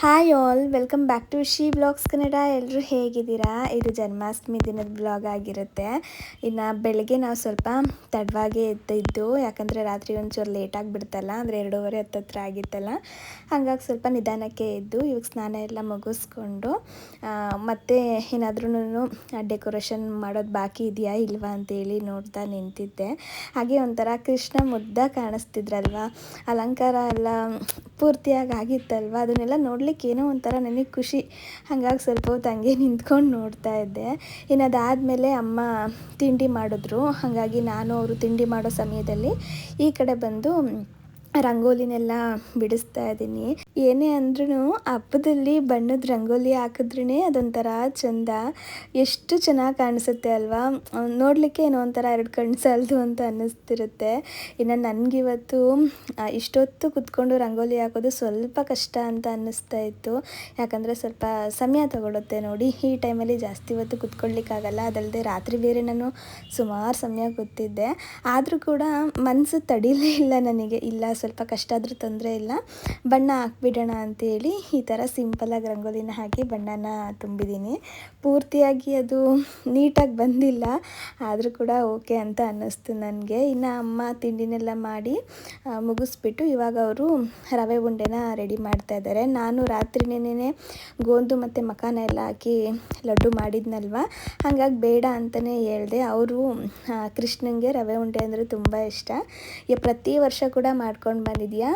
Hi all, welcome back to she blogs Kannada. ಎಲ್ಲರೂ ಹೇಗಿದ್ದೀರಾ? ಇದು ಜನ್ಮಾಷ್ಟಮಿ ದಿನದ ಬ್ಲಾಗ್ ಆಗಿರುತ್ತೆ. ಇನ್ನು ಬೆಳಗ್ಗೆ ನಾವು ಸ್ವಲ್ಪ ತಡವಾಗಿ ಎದ್ದಿದ್ದು, ಯಾಕಂದರೆ ರಾತ್ರಿ ಒಂಚೂರು ಲೇಟಾಗಿ ಬಿಡ್ತಲ್ಲ, ಅಂದರೆ 2:30 ಹತ್ತತ್ರ ಆಗಿತ್ತಲ್ಲ. ಹಾಗಾಗಿ ಸ್ವಲ್ಪ ನಿಧಾನಕ್ಕೆ ಎದ್ದು ಇವಾಗ ಸ್ನಾನ ಎಲ್ಲ ಮುಗಿಸ್ಕೊಂಡು ಮತ್ತೆ ಏನಾದ್ರೂ ಡೆಕೋರೇಷನ್ ಮಾಡೋದು ಬಾಕಿ ಇದೆಯಾ ಇಲ್ವಾ ಅಂತೇಳಿ ನೋಡ್ತಾ ನಿಂತಿದ್ದೆ. ಹಾಗೆ ಒಂಥರ ಕೃಷ್ಣ ಮುದ್ದ ಕಾಣಿಸ್ತಿದ್ರಲ್ವ, ಅಲಂಕಾರ ಎಲ್ಲ ಪೂರ್ತಿಯಾಗಿ ಆಗಿತ್ತಲ್ವ, ಅದನ್ನೆಲ್ಲ ನೋಡ್ಲಿಕ್ಕೆ ಏನೋ ಒಂಥರ ನನಗೆ ಖುಷಿ. ಹಾಗಾಗಿ ಸ್ವಲ್ಪ ಹೊತ್ತು ಹಂಗೆ ನಿಂತ್ಕೊಂಡು ನೋಡ್ತಾ ಇದ್ದೆ. ಇನ್ನು ಅದಾದಮೇಲೆ ಅಮ್ಮ ತಿಂಡಿ ಮಾಡಿದ್ರು. ಹಾಗಾಗಿ ನಾನು ಅವರು ತಿಂಡಿ ಮಾಡೋ ಸಮಯದಲ್ಲಿ ಈ ಕಡೆ ಬಂದು ರಂಗೋಲಿನೆಲ್ಲ ಬಿಡಿಸ್ತಾ ಇದ್ದೀನಿ. ಏನೇ ಅಂದ್ರೂ ಹಬ್ಬದಲ್ಲಿ ಬಣ್ಣದ ರಂಗೋಲಿ ಹಾಕಿದ್ರೇ ಅದೊಂಥರ ಚೆಂದ, ಎಷ್ಟು ಚೆನ್ನಾಗಿ ಕಾಣಿಸುತ್ತೆ ಅಲ್ವಾ. ನೋಡಲಿಕ್ಕೆ ಏನೋ ಒಂಥರ ಎರಡು ಕಣ್ಣು ಸಾಲದು ಅಂತ ಅನ್ನಿಸ್ತಿರುತ್ತೆ. ಇನ್ನು ನನಗಿವತ್ತು ಇಷ್ಟೊತ್ತು ಕುತ್ಕೊಂಡು ರಂಗೋಲಿ ಹಾಕೋದು ಸ್ವಲ್ಪ ಕಷ್ಟ ಅಂತ ಅನ್ನಿಸ್ತಾ ಇತ್ತು. ಯಾಕಂದರೆ ಸ್ವಲ್ಪ ಸಮಯ ತಗೊಳುತ್ತೆ ನೋಡಿ. ಈ ಟೈಮಲ್ಲಿ ಜಾಸ್ತಿ ಹೊತ್ತು ಕುತ್ಕೊಳ್ಳಿಕ್ಕಾಗಲ್ಲ. ಅದಲ್ಲದೆ ರಾತ್ರಿ ಬೇರೆ ನಾನು ಸುಮಾರು ಸಮಯ ಕೂತಿದ್ದೆ. ಆದರೂ ಕೂಡ ಮನಸ್ಸು ತಡಿಲೇ ಇಲ್ಲ ನನಗೆ. ಇಲ್ಲ, ಸ್ವಲ್ಪ ಕಷ್ಟ ಆದರೂ ತೊಂದರೆ ಇಲ್ಲ, ಬಣ್ಣ ಹಾಕ್ಬಿಡೋಣ ಅಂತೇಳಿ ಈ ಥರ ಸಿಂಪಲಾಗಿ ರಂಗೋಲಿನ ಹಾಕಿ ಬಣ್ಣನ ತುಂಬಿದ್ದೀನಿ. ಪೂರ್ತಿಯಾಗಿ ಅದು ನೀಟಾಗಿ ಬಂದಿಲ್ಲ, ಆದರೂ ಕೂಡ ಓಕೆ ಅಂತ ಅನ್ನಿಸ್ತು ನನಗೆ. ಇನ್ನು ಅಮ್ಮ ತಿಂಡಿನೆಲ್ಲ ಮಾಡಿ ಮುಗಿಸ್ಬಿಟ್ಟು ಇವಾಗ ಅವರು ರವೆ ಉಂಡೆನ ರೆಡಿ ಮಾಡ್ತಾ ಇದ್ದಾರೆ. ನಾನು ರಾತ್ರಿನೇ ಗೋಂದು ಮತ್ತು ಮಖಾನ ಎಲ್ಲ ಹಾಕಿ ಲಡ್ಡು ಮಾಡಿದ್ನಲ್ವ, ಹಾಗಾಗಿ ಬೇಡ ಅಂತಲೇ ಹೇಳಿದೆ. ಅವರು ಕೃಷ್ಣನಿಗೆ ರವೆ ಉಂಡೆ ಅಂದರೆ ತುಂಬ ಇಷ್ಟ. ಪ್ರತಿ ವರ್ಷ ಕೂಡ ಮಾಡ್ಕೊಂಡು ಬಂದಿದ್ಯಾ,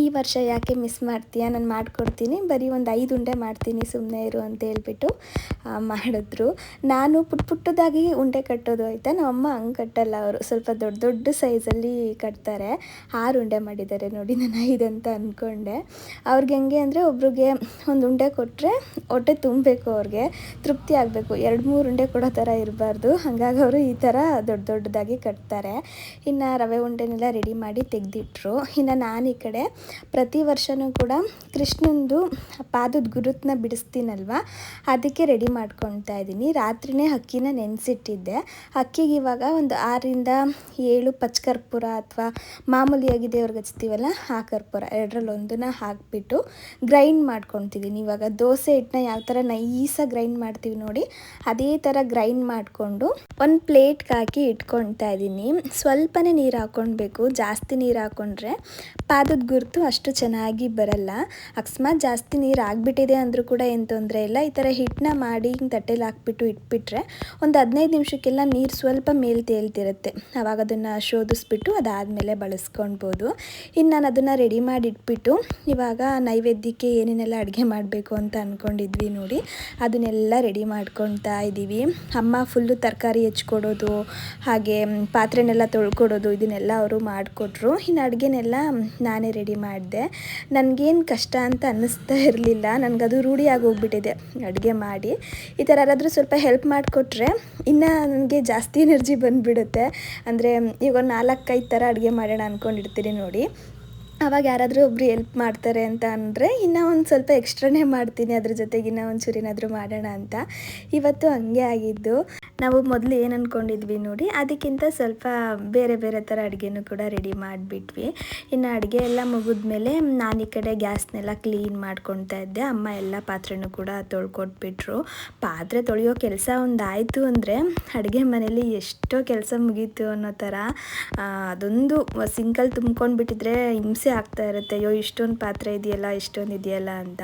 ಈ ವರ್ಷ ಯಾಕೆ ಮಿಸ್ ಮಾಡ್ತೀಯಾ, ನಾನು ಮಾಡಿಕೊಡ್ತೀನಿ, ಬರೀ ಒಂದು 5 ಉಂಡೆ ಮಾಡ್ತೀನಿ, ಸುಮ್ಮನೆ ಇರು ಅಂತ ಹೇಳ್ಬಿಟ್ಟು ಮಾಡಿದ್ರು. ನಾನು ಪುಟ್ಟದಾಗಿ ಉಂಡೆ ಕಟ್ಟೋದು ಆಯಿತಾ, ನಮ್ಮಮ್ಮ ಹಂಗೆ ಕಟ್ಟಲ್ಲ, ಅವರು ಸ್ವಲ್ಪ ದೊಡ್ಡ ದೊಡ್ಡ ಸೈಜಲ್ಲಿ ಕಟ್ತಾರೆ. 6 ಉಂಡೆ ಮಾಡಿದ್ದಾರೆ ನೋಡಿ. ನಾನು 5 ಅಂತ ಅಂದ್ಕೊಂಡೆ. ಅವ್ರಿಗೆ ಹೆಂಗೆ ಅಂದರೆ ಒಬ್ರಿಗೆ ಒಂದು ಉಂಡೆ ಕೊಟ್ಟರೆ ಹೊಟ್ಟೆ ತುಂಬಬೇಕು, ಅವ್ರಿಗೆ ತೃಪ್ತಿ ಆಗಬೇಕು, 2-3 ಉಂಡೆ ಕೊಡೋ ಥರ ಇರಬಾರ್ದು. ಹಾಗಾಗಿ ಅವರು ಈ ಥರ ದೊಡ್ಡ ದೊಡ್ಡದಾಗಿ ಕಟ್ತಾರೆ. ಇನ್ನು ರವೆ ಉಂಡೆನೆಲ್ಲ ರೆಡಿ ಮಾಡಿ ತೆಗೆದಿಟ್ರು. ಇನ್ನು ನಾನು ಈ ಕಡೆ ಪ್ರತಿ ವರ್ಷವೂ ಕೂಡ ಕೃಷ್ಣಂದು ಪಾದದ ಗುರುತನ್ನ ಬಿಡಿಸ್ತೀನಲ್ವ, ಅದಕ್ಕೆ ರೆಡಿ ಮಾಡ್ಕೊತಾ ಇದ್ದೀನಿ. ರಾತ್ರಿಯೇ ಅಕ್ಕಿನ ನೆನೆಸಿಟ್ಟಿದ್ದೆ. ಅಕ್ಕಿಗೆ ಇವಾಗ ಒಂದು 6-7 ಪಚ್ಚಕರ್ಪೂರ ಅಥವಾ ಮಾಮೂಲಿಯಾಗಿ ದೇವ್ರಿಗೆ ಹಚ್ತೀವಲ್ಲ ಆ ಕರ್ಪೂರ, ಎರಡರಲ್ಲಿ ಒಂದನ್ನು ಹಾಕಿಬಿಟ್ಟು ಗ್ರೈಂಡ್ ಮಾಡ್ಕೊತಿದ್ದೀನಿ. ಇವಾಗ ದೋಸೆ ಹಿಟ್ಟನ್ನ ಯಾವ ಥರ ನೈಸಾಗಿ ಗ್ರೈಂಡ್ ಮಾಡ್ತೀವಿ ನೋಡಿ, ಅದೇ ಥರ ಗ್ರೈಂಡ್ ಮಾಡಿಕೊಂಡು ಒಂದು ಪ್ಲೇಟ್ಗೆ ಹಾಕಿ ಇಟ್ಕೊತಾ ಇದ್ದೀನಿ. ಸ್ವಲ್ಪನೇ ನೀರು ಹಾಕ್ಕೊಳ್ಬೇಕು, ಜಾಸ್ತಿ ನೀರು ಹಾಕ್ಕೊಂಡ್ರೆ ಪಾದದ ಗುರುತು ಅಷ್ಟು ಚೆನ್ನಾಗಿ ಬರಲ್ಲ. ಅಕಸ್ಮಾತ್ ಜಾಸ್ತಿ ನೀರು ಆಗಿಬಿಟ್ಟಿದೆ ಅಂದರೂ ಕೂಡ ಏನು ತೊಂದರೆ ಇಲ್ಲ. ಈ ಥರ ಹಿಟ್ಟನ್ನ ಮಾಡಿ ತಟ್ಟೆಲಿ ಹಾಕ್ಬಿಟ್ಟು ಇಟ್ಬಿಟ್ರೆ ಒಂದು 15 ನಿಮಿಷಕ್ಕೆಲ್ಲ ನೀರು ಸ್ವಲ್ಪ ಮೇಲೆ ತೇಲ್ತಿರುತ್ತೆ. ಆವಾಗ ಅದನ್ನು ಶೋಧಿಸ್ಬಿಟ್ಟು ಅದಾದಮೇಲೆ ಬಳಸ್ಕೊಳ್ಬೋದು. ಇನ್ನು ನಾನು ಅದನ್ನು ರೆಡಿ ಮಾಡಿ ಇಟ್ಬಿಟ್ಟು ಇವಾಗ ನೈವೇದ್ಯಕ್ಕೆ ಏನೇನೆಲ್ಲ ಅಡುಗೆ ಮಾಡಬೇಕು ಅಂತ ಅಂದ್ಕೊಂಡಿದ್ವಿ ನೋಡಿ, ಅದನ್ನೆಲ್ಲ ರೆಡಿ ಮಾಡ್ಕೊತಾ ಇದ್ದೀವಿ. ಅಮ್ಮ ಫುಲ್ಲು ತರಕಾರಿ ಹೆಚ್ಕೊಡೋದು, ಹಾಗೆ ಪಾತ್ರೆನೆಲ್ಲ ತೊಳ್ಕೊಡೋದು, ಇದನ್ನೆಲ್ಲ ಅವರು ಮಾಡಿಕೊಟ್ರು. ಇನ್ನು ಅಡುಗೆನೆಲ್ಲ ನಾನೇ ರೆಡಿ ಮಾಡಿದೆ. ನನಗೇನು ಕಷ್ಟ ಅಂತ ಅನ್ನಿಸ್ತಾ ಇರಲಿಲ್ಲ, ನನಗದು ರೂಢಿ ಆಗೋಗ್ಬಿಟ್ಟಿದೆ ಅಡುಗೆ ಮಾಡಿ. ಈ ಥರ ಯಾರಾದರೂ ಸ್ವಲ್ಪ ಹೆಲ್ಪ್ ಮಾಡಿಕೊಟ್ರೆ ಇನ್ನು ನನಗೆ ಜಾಸ್ತಿ ಎನರ್ಜಿ ಬಂದುಬಿಡುತ್ತೆ. ಅಂದರೆ ಈಗ 4-5 ಥರ ಅಡುಗೆ ಮಾಡೋಣ ಅಂದ್ಕೊಂಡಿರ್ತೀನಿ ನೋಡಿ, ಆವಾಗ ಯಾರಾದರೂ ಒಬ್ಬರು ಹೆಲ್ಪ್ ಮಾಡ್ತಾರೆ ಅಂತ ಅಂದರೆ ಇನ್ನೂ ಒಂದು ಸ್ವಲ್ಪ ಎಕ್ಸ್ಟ್ರಾನೇ ಮಾಡ್ತೀನಿ, ಅದ್ರ ಜೊತೆಗೆ ಇನ್ನೂ ಒಂಚೂರು ಏನಾದರೂ ಮಾಡೋಣ ಅಂತ. ಇವತ್ತು ಹಂಗೆ ಆಗಿದ್ದು. ನಾವು ಮೊದಲು ಏನು ಅಂದ್ಕೊಂಡಿದ್ವಿ ನೋಡಿ, ಅದಕ್ಕಿಂತ ಸ್ವಲ್ಪ ಬೇರೆ ಬೇರೆ ಥರ ಅಡುಗೆನೂ ಕೂಡ ರೆಡಿ ಮಾಡಿಬಿಟ್ವಿ. ಇನ್ನು ಅಡುಗೆ ಎಲ್ಲ ಮುಗಿದ್ಮೇಲೆ ನಾನು ಈ ಕಡೆ ಗ್ಯಾಸ್ನೆಲ್ಲ ಕ್ಲೀನ್ ಮಾಡ್ಕೊತಾ ಇದ್ದೆ. ಅಮ್ಮ ಎಲ್ಲ ಪಾತ್ರೆನೂ ಕೂಡ ತೊಳ್ಕೊಟ್ಬಿಟ್ರು. ಪಾತ್ರೆ ತೊಳೆಯೋ ಕೆಲಸ ಒಂದಾಯಿತು ಅಂದರೆ ಅಡುಗೆ ಮನೇಲಿ ಎಷ್ಟೋ ಕೆಲಸ ಮುಗೀತು ಅನ್ನೋ ಥರ. ಅದೊಂದು ಸಿಂಕಲ್ಲಿ ತುಂಬ್ಕೊಂಡು ಬಿಟ್ಟಿದ್ರೆ ಹಿಂಸೆ ಆಗ್ತಾ ಇರುತ್ತೆ, ಅಯ್ಯೋ ಇಷ್ಟೊಂದು ಪಾತ್ರೆ ಇದೆಯಲ್ಲ, ಇಷ್ಟೊಂದು ಇದೆಯಲ್ಲ ಅಂತ.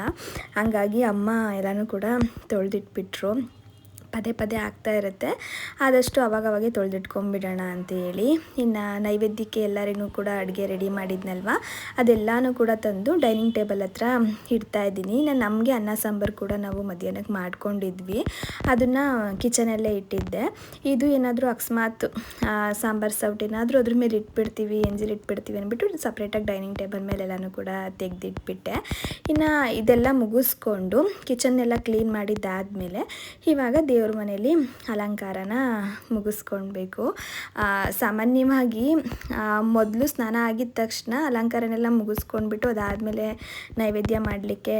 ಹಾಗಾಗಿ ಅಮ್ಮ ಎಲ್ಲನೂ ಕೂಡ ತೊಳೆದಿಟ್ಬಿಟ್ರು. ಪದೇ ಪದೇ ಆಗ್ತಾ ಇರುತ್ತೆ, ಆದಷ್ಟು ಅವಾಗವಾಗೆ ತೊಳೆದಿಟ್ಕೊಂಬಿಡೋಣ ಅಂತೇಳಿ. ಇನ್ನು ನೈವೇದ್ಯಕ್ಕೆ ಎಲ್ಲರಿಗೂ ಕೂಡ ಅಡುಗೆ ರೆಡಿ ಮಾಡಿದ್ನಲ್ವ, ಅದೆಲ್ಲನೂ ಕೂಡ ತಂದು ಡೈನಿಂಗ್ ಟೇಬಲ್ ಹತ್ರ ಇಡ್ತಾ ಇದ್ದೀನಿ. ನಮಗೆ ಅನ್ನ ಸಾಂಬಾರು ಕೂಡ ನಾವು ಮಧ್ಯಾಹ್ನಕ್ಕೆ ಮಾಡ್ಕೊಂಡಿದ್ವಿ, ಅದನ್ನು ಕಿಚನಲ್ಲೇ ಇಟ್ಟಿದ್ದೆ. ಇದು ಏನಾದರೂ ಅಕಸ್ಮಾತ್ ಸಾಂಬಾರು ಸೌಟ್ ಏನಾದರೂ ಅದ್ರ ಮೇಲೆ ಇಟ್ಬಿಡ್ತೀವಿ, ಎಂಜಿಲ್ ಇಟ್ಬಿಡ್ತೀವಿ ಅಂದ್ಬಿಟ್ಟು ಸಪ್ರೇಟಾಗಿ ಡೈನಿಂಗ್ ಟೇಬಲ್ ಮೇಲೆ ಎಲ್ಲನೂ ಕೂಡ ತೆಗೆದಿಟ್ಬಿಟ್ಟೆ. ಇನ್ನು ಇದೆಲ್ಲ ಮುಗಿಸ್ಕೊಂಡು ಕಿಚನ್ನೆಲ್ಲ ಕ್ಲೀನ್ ಮಾಡಿದ್ದಾದಮೇಲೆ ಇವಾಗ ದೇವ್ರ ದೇವ್ರ ಮನೆಯಲ್ಲಿ ಅಲಂಕಾರನ ಮುಗಿಸ್ಕೊಳ್ಬೇಕು. ಸಾಮಾನ್ಯವಾಗಿ ಮೊದಲು ಸ್ನಾನ ಆಗಿದ ತಕ್ಷಣ ಅಲಂಕಾರನೆಲ್ಲ ಮುಗಿಸ್ಕೊಂಡ್ಬಿಟ್ಟು ಅದಾದಮೇಲೆ ನೈವೇದ್ಯ ಮಾಡಲಿಕ್ಕೆ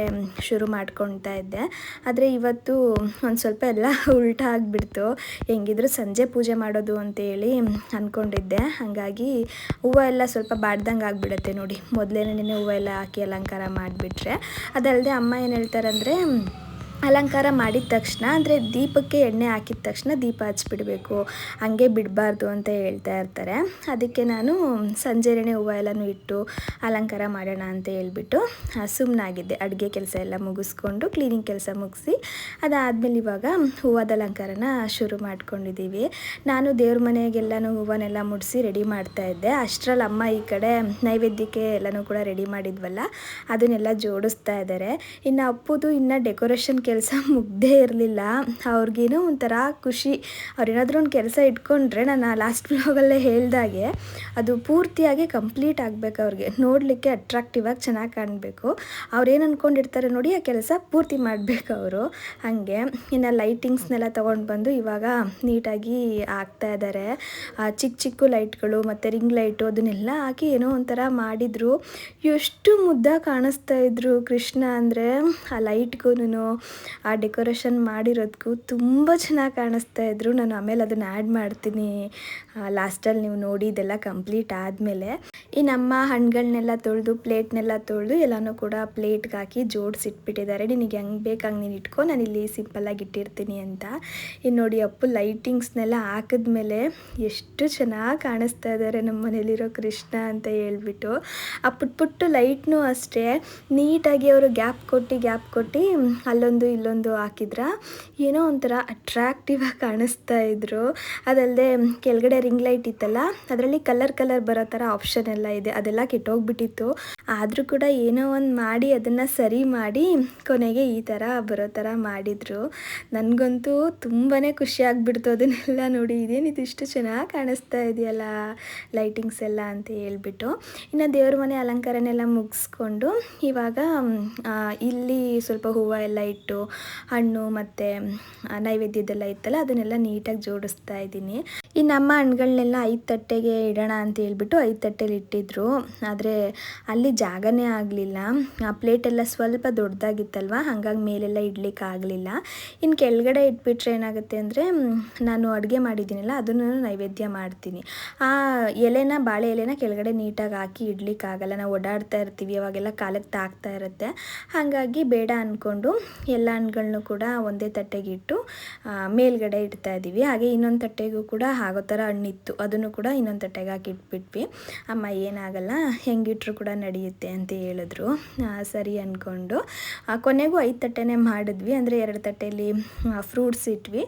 ಶುರು ಮಾಡ್ಕೊಳ್ತಾ ಇದ್ದೆ. ಆದರೆ ಇವತ್ತು ಒಂದು ಸ್ವಲ್ಪ ಎಲ್ಲ ಉಲ್ಟಾ ಆಗಿಬಿಡ್ತು. ಹೆಂಗಿದ್ರು ಸಂಜೆ ಪೂಜೆ ಮಾಡೋದು ಅಂತೇಳಿ ಅಂದ್ಕೊಂಡಿದ್ದೆ. ಹಾಗಾಗಿ ಹೂವು ಎಲ್ಲ ಸ್ವಲ್ಪ ಬಾಡ್ದಂಗೆ ಆಗಿಬಿಡುತ್ತೆ ನೋಡಿ, ಮೊದಲೇನೇ ಹೂವು ಎಲ್ಲ ಹಾಕಿ ಅಲಂಕಾರ ಮಾಡಿಬಿಟ್ರೆ. ಅದಲ್ಲದೆ ಅಮ್ಮ ಏನು ಹೇಳ್ತಾರಂದರೆ, ಅಲಂಕಾರ ಮಾಡಿದ ತಕ್ಷಣ ಅಂದರೆ ದೀಪಕ್ಕೆ ಎಣ್ಣೆ ಹಾಕಿದ ತಕ್ಷಣ ದೀಪ ಹಚ್ಬಿಡಬೇಕು, ಹಾಗೆ ಬಿಡಬಾರ್ದು ಅಂತ ಹೇಳ್ತಾ ಇರ್ತಾರೆ. ಅದಕ್ಕೆ ನಾನು ಸಂಜೆನೇ ಹೂವು ಎಲ್ಲನೂ ಇಟ್ಟು ಅಲಂಕಾರ ಮಾಡೋಣ ಅಂತ ಹೇಳ್ಬಿಟ್ಟು ಸುಮ್ಮನಾಗಿದ್ದೆ. ಅಡುಗೆ ಕೆಲಸ ಎಲ್ಲ ಮುಗಿಸ್ಕೊಂಡು ಕ್ಲೀನಿಂಗ್ ಕೆಲಸ ಮುಗಿಸಿ ಅದಾದಮೇಲೆ ಇವಾಗ ಹೂವದ ಅಲಂಕಾರನ ಶುರು ಮಾಡ್ಕೊಂಡಿದ್ದೀವಿ. ನಾನು ದೇವ್ರ ಮನೆಗೆಲ್ಲನೂ ಹೂವನ್ನೆಲ್ಲ ಮುಡಿಸಿ ರೆಡಿ ಮಾಡ್ತಾಯಿದ್ದೆ. ಅಷ್ಟರಲ್ಲಿ ಅಮ್ಮ ಈ ಕಡೆ ನೈವೇದ್ಯಕ್ಕೆ ಎಲ್ಲನೂ ಕೂಡ ರೆಡಿ ಮಾಡಿದ್ವಲ್ಲ ಅದನ್ನೆಲ್ಲ ಜೋಡಿಸ್ತಾ ಇದ್ದಾರೆ. ಇನ್ನು ಅಪ್ಪುದು ಇನ್ನು ಡೆಕೋರೇಷನ್ ಕೆಲಸ ಮುಗ್ದೇ ಇರಲಿಲ್ಲ. ಅವ್ರಿಗೇನೋ ಒಂಥರ ಖುಷಿ. ಅವ್ರೇನಾದರೂ ಒಂದು ಕೆಲಸ ಇಟ್ಕೊಂಡ್ರೆ, ನಾನು ಲಾಸ್ಟ್ ಬ್ಲಾಗಲ್ಲೇ ಹೇಳ್ದಾಗೆ ಅದು ಪೂರ್ತಿಯಾಗಿ ಕಂಪ್ಲೀಟ್ ಆಗಬೇಕು. ಅವ್ರಿಗೆ ನೋಡಲಿಕ್ಕೆ ಅಟ್ರಾಕ್ಟಿವ್ ಆಗಿ ಚೆನ್ನಾಗಿ ಕಾಣಬೇಕು. ಅವ್ರೇನು ಅಂದ್ಕೊಂಡಿರ್ತಾರೆ ನೋಡಿ, ಆ ಕೆಲಸ ಪೂರ್ತಿ ಮಾಡಬೇಕು ಅವರು. ಹಾಗೆ ಇನ್ನು ಲೈಟಿಂಗ್ಸ್ನೆಲ್ಲ ತೊಗೊಂಡು ಬಂದು ಇವಾಗ ನೀಟಾಗಿ ಹಾಕ್ತಾ ಇದ್ದಾರೆ. ಚಿಕ್ಕ ಚಿಕ್ಕ ಲೈಟ್ಗಳು ಮತ್ತು ರಿಂಗ್ ಲೈಟು ಅದನ್ನೆಲ್ಲ ಹಾಕಿ ಏನೋ ಒಂಥರ ಮಾಡಿದರು. ಎಷ್ಟು ಮುದ್ದಾಗಿ ಕಾಣಿಸ್ತಾ ಇದ್ರು ಕೃಷ್ಣ ಅಂದರೆ. ಆ ಲೈಟ್ಗೂ ಆ ಡೆಕೋರೇಷನ್ ಮಾಡಿರೋದಕ್ಕೂ ತುಂಬ ಚೆನ್ನಾಗಿ ಕಾಣಿಸ್ತಾ ಇದ್ರು. ನಾನು ಆಮೇಲೆ ಅದನ್ನು ಆ್ಯಡ್ ಮಾಡ್ತೀನಿ ಲಾಸ್ಟಲ್ಲಿ, ನೀವು ನೋಡಿ ಇದೆಲ್ಲ ಕಂಪ್ಲೀಟ್ ಆದಮೇಲೆ. ಈ ನಮ್ಮ ಹಣ್ಣುಗಳನ್ನೆಲ್ಲ ತೊಳೆದು ಪ್ಲೇಟ್ನೆಲ್ಲ ತೊಳೆದು ಎಲ್ಲನೂ ಕೂಡ ಪ್ಲೇಟ್ಗೆ ಹಾಕಿ ಜೋಡಿಸಿಟ್ಬಿಟ್ಟಿದ್ದಾರೆ. ನಿನಗೆ ಹೆಂಗೆ ಬೇಕು ಹಂಗೆ ನೀನು ಇಟ್ಕೊ, ನಾನಿಲ್ಲಿ ಸಿಂಪಲ್ಲಾಗಿ ಇಟ್ಟಿರ್ತೀನಿ ಅಂತ. ಇನ್ನು ನೋಡಿ ಅಪ್ಪು ಲೈಟಿಂಗ್ಸ್ನೆಲ್ಲ ಹಾಕಿದ್ಮೇಲೆ ಎಷ್ಟು ಚೆನ್ನಾಗಿ ಕಾಣಿಸ್ತಾ ಇದ್ದಾರೆ ನಮ್ಮ ಮನೇಲಿರೋ ಕೃಷ್ಣ ಅಂತ ಹೇಳ್ಬಿಟ್ಟು. ಆ ಪುಟ್ಟು ಲೈಟ್ನೂ ಅಷ್ಟೇ ನೀಟಾಗಿ ಅವರು ಗ್ಯಾಪ್ ಕೊಟ್ಟು ಅಲ್ಲೊಂದು ಇಲ್ಲೊಂದು ಹಾಕಿದ್ರ ಏನೋ ಒಂಥರ ಅಟ್ರಾಕ್ಟಿವ್ ಆಗಿ ಕಾಣಿಸ್ತಾ ಇದ್ರು. ಅದಲ್ಲದೆ ಕೆಳಗಡೆ ರಿಂಗ್ ಲೈಟ್ ಇತ್ತಲ್ಲ, ಅದರಲ್ಲಿ ಕಲರ್ ಬರೋ ಥರ ಆಪ್ಷನ್ ಎಲ್ಲ ಇದೆ. ಅದೆಲ್ಲ ಕೆಟ್ಟೋಗ್ಬಿಟ್ಟಿತ್ತು. ಆದರೂ ಕೂಡ ಏನೋ ಒಂದು ಮಾಡಿ ಅದನ್ನು ಸರಿ ಮಾಡಿ ಕೊನೆಗೆ ಈ ಥರ ಬರೋ ಥರ ಮಾಡಿದರು. ನನಗಂತೂ ತುಂಬಾ ಖುಷಿ ಆಗಿಬಿಡ್ತು ಅದನ್ನೆಲ್ಲ ನೋಡಿ. ಇದೇನಿದು ಇಷ್ಟು ಚೆನ್ನಾಗಿ ಕಾಣಿಸ್ತಾ ಇದೆಯಲ್ಲ ಲೈಟಿಂಗ್ಸ್ ಎಲ್ಲ ಅಂತ ಹೇಳ್ಬಿಟ್ಟು. ಇನ್ನು ದೇವ್ರ ಮನೆ ಅಲಂಕಾರನೆಲ್ಲ ಮುಗಿಸ್ಕೊಂಡು ಇವಾಗ ಇಲ್ಲಿ ಸ್ವಲ್ಪ ಹೂವು ಎಲ್ಲ ಇಟ್ಟು ಹಣ್ಣು ಮತ್ತು ನೈವೇದ್ಯದೆಲ್ಲ ಇತ್ತಲ್ಲ ಅದನ್ನೆಲ್ಲ ನೀಟಾಗಿ ಜೋಡಿಸ್ತಾ ಇದ್ದೀನಿ. ಈ ನಮ್ಮ ಹಣ್ಣುಗಳನ್ನೆಲ್ಲ 5 ತಟ್ಟೆಗೆ ಇಡೋಣ ಅಂತ ಹೇಳ್ಬಿಟ್ಟು 5 ತಟ್ಟೆಲಿ ಇಟ್ಟಿದ್ರು. ಆದರೆ ಅಲ್ಲಿ ಜಾಗನೇ ಆಗಲಿಲ್ಲ. ಆ ಪ್ಲೇಟೆಲ್ಲ ಸ್ವಲ್ಪ ದೊಡ್ಡದಾಗಿತ್ತಲ್ವ, ಹಾಗಾಗಿ ಮೇಲೆಲ್ಲ ಇಡ್ಲಿಕ್ಕೆ ಆಗಲಿಲ್ಲ. ಇನ್ನು ಕೆಳಗಡೆ ಇಟ್ಬಿಟ್ರೆ ಏನಾಗುತ್ತೆ ಅಂದರೆ, ನಾನು ಅಡುಗೆ ಮಾಡಿದ್ದೀನಲ್ಲ ಅದನ್ನು ನೈವೇದ್ಯ ಮಾಡ್ತೀನಿ. ಆ ಬಾಳೆ ಎಲೆನ ಕೆಳಗಡೆ ನೀಟಾಗಿ ಹಾಕಿ ಇಡ್ಲಿಕ್ಕಾಗಲ್ಲ. ನಾವು ಓಡಾಡ್ತಾ ಇರ್ತೀವಿ, ಅವಾಗೆಲ್ಲ ಕಾಲಕ್ಕೆ ತಾಗ್ತಾ ಇರುತ್ತೆ. ಹಾಗಾಗಿ ಬೇಡ ಅಂದ್ಕೊಂಡು ಎಲ್ಲ ಹಣ್ಣುಗಳನ್ನೂ ಕೂಡ ಒಂದೇ ತಟ್ಟೆಗೆ ಇಟ್ಟು ಮೇಲ್ಗಡೆ ಇಡ್ತಾ ಇದ್ದೀವಿ. ಹಾಗೆ ಇನ್ನೊಂದು ತಟ್ಟೆಗೂ ಕೂಡ ಆಗೋ ಥರ ಹಣ್ಣಿತ್ತು, ಅದನ್ನು ಕೂಡ ಇನ್ನೊಂದು ತಟ್ಟೆಗೆ ಹಾಕಿ ಇಟ್ಬಿಟ್ವಿ. ಅಮ್ಮ ಏನಾಗಲ್ಲ, ಹೆಂಗಿಟ್ರು ಕೂಡ ನಡೆಯುತ್ತೆ ಅಂತ ಹೇಳಿದ್ರು. ಸರಿ ಅಂದ್ಕೊಂಡು ಕೊನೆಗೂ 5 ತಟ್ಟೆನೇ ಮಾಡಿದ್ವಿ. ಅಂದರೆ 2 ತಟ್ಟೆಯಲ್ಲಿ ಫ್ರೂಟ್ಸ್ ಇಟ್ವಿ,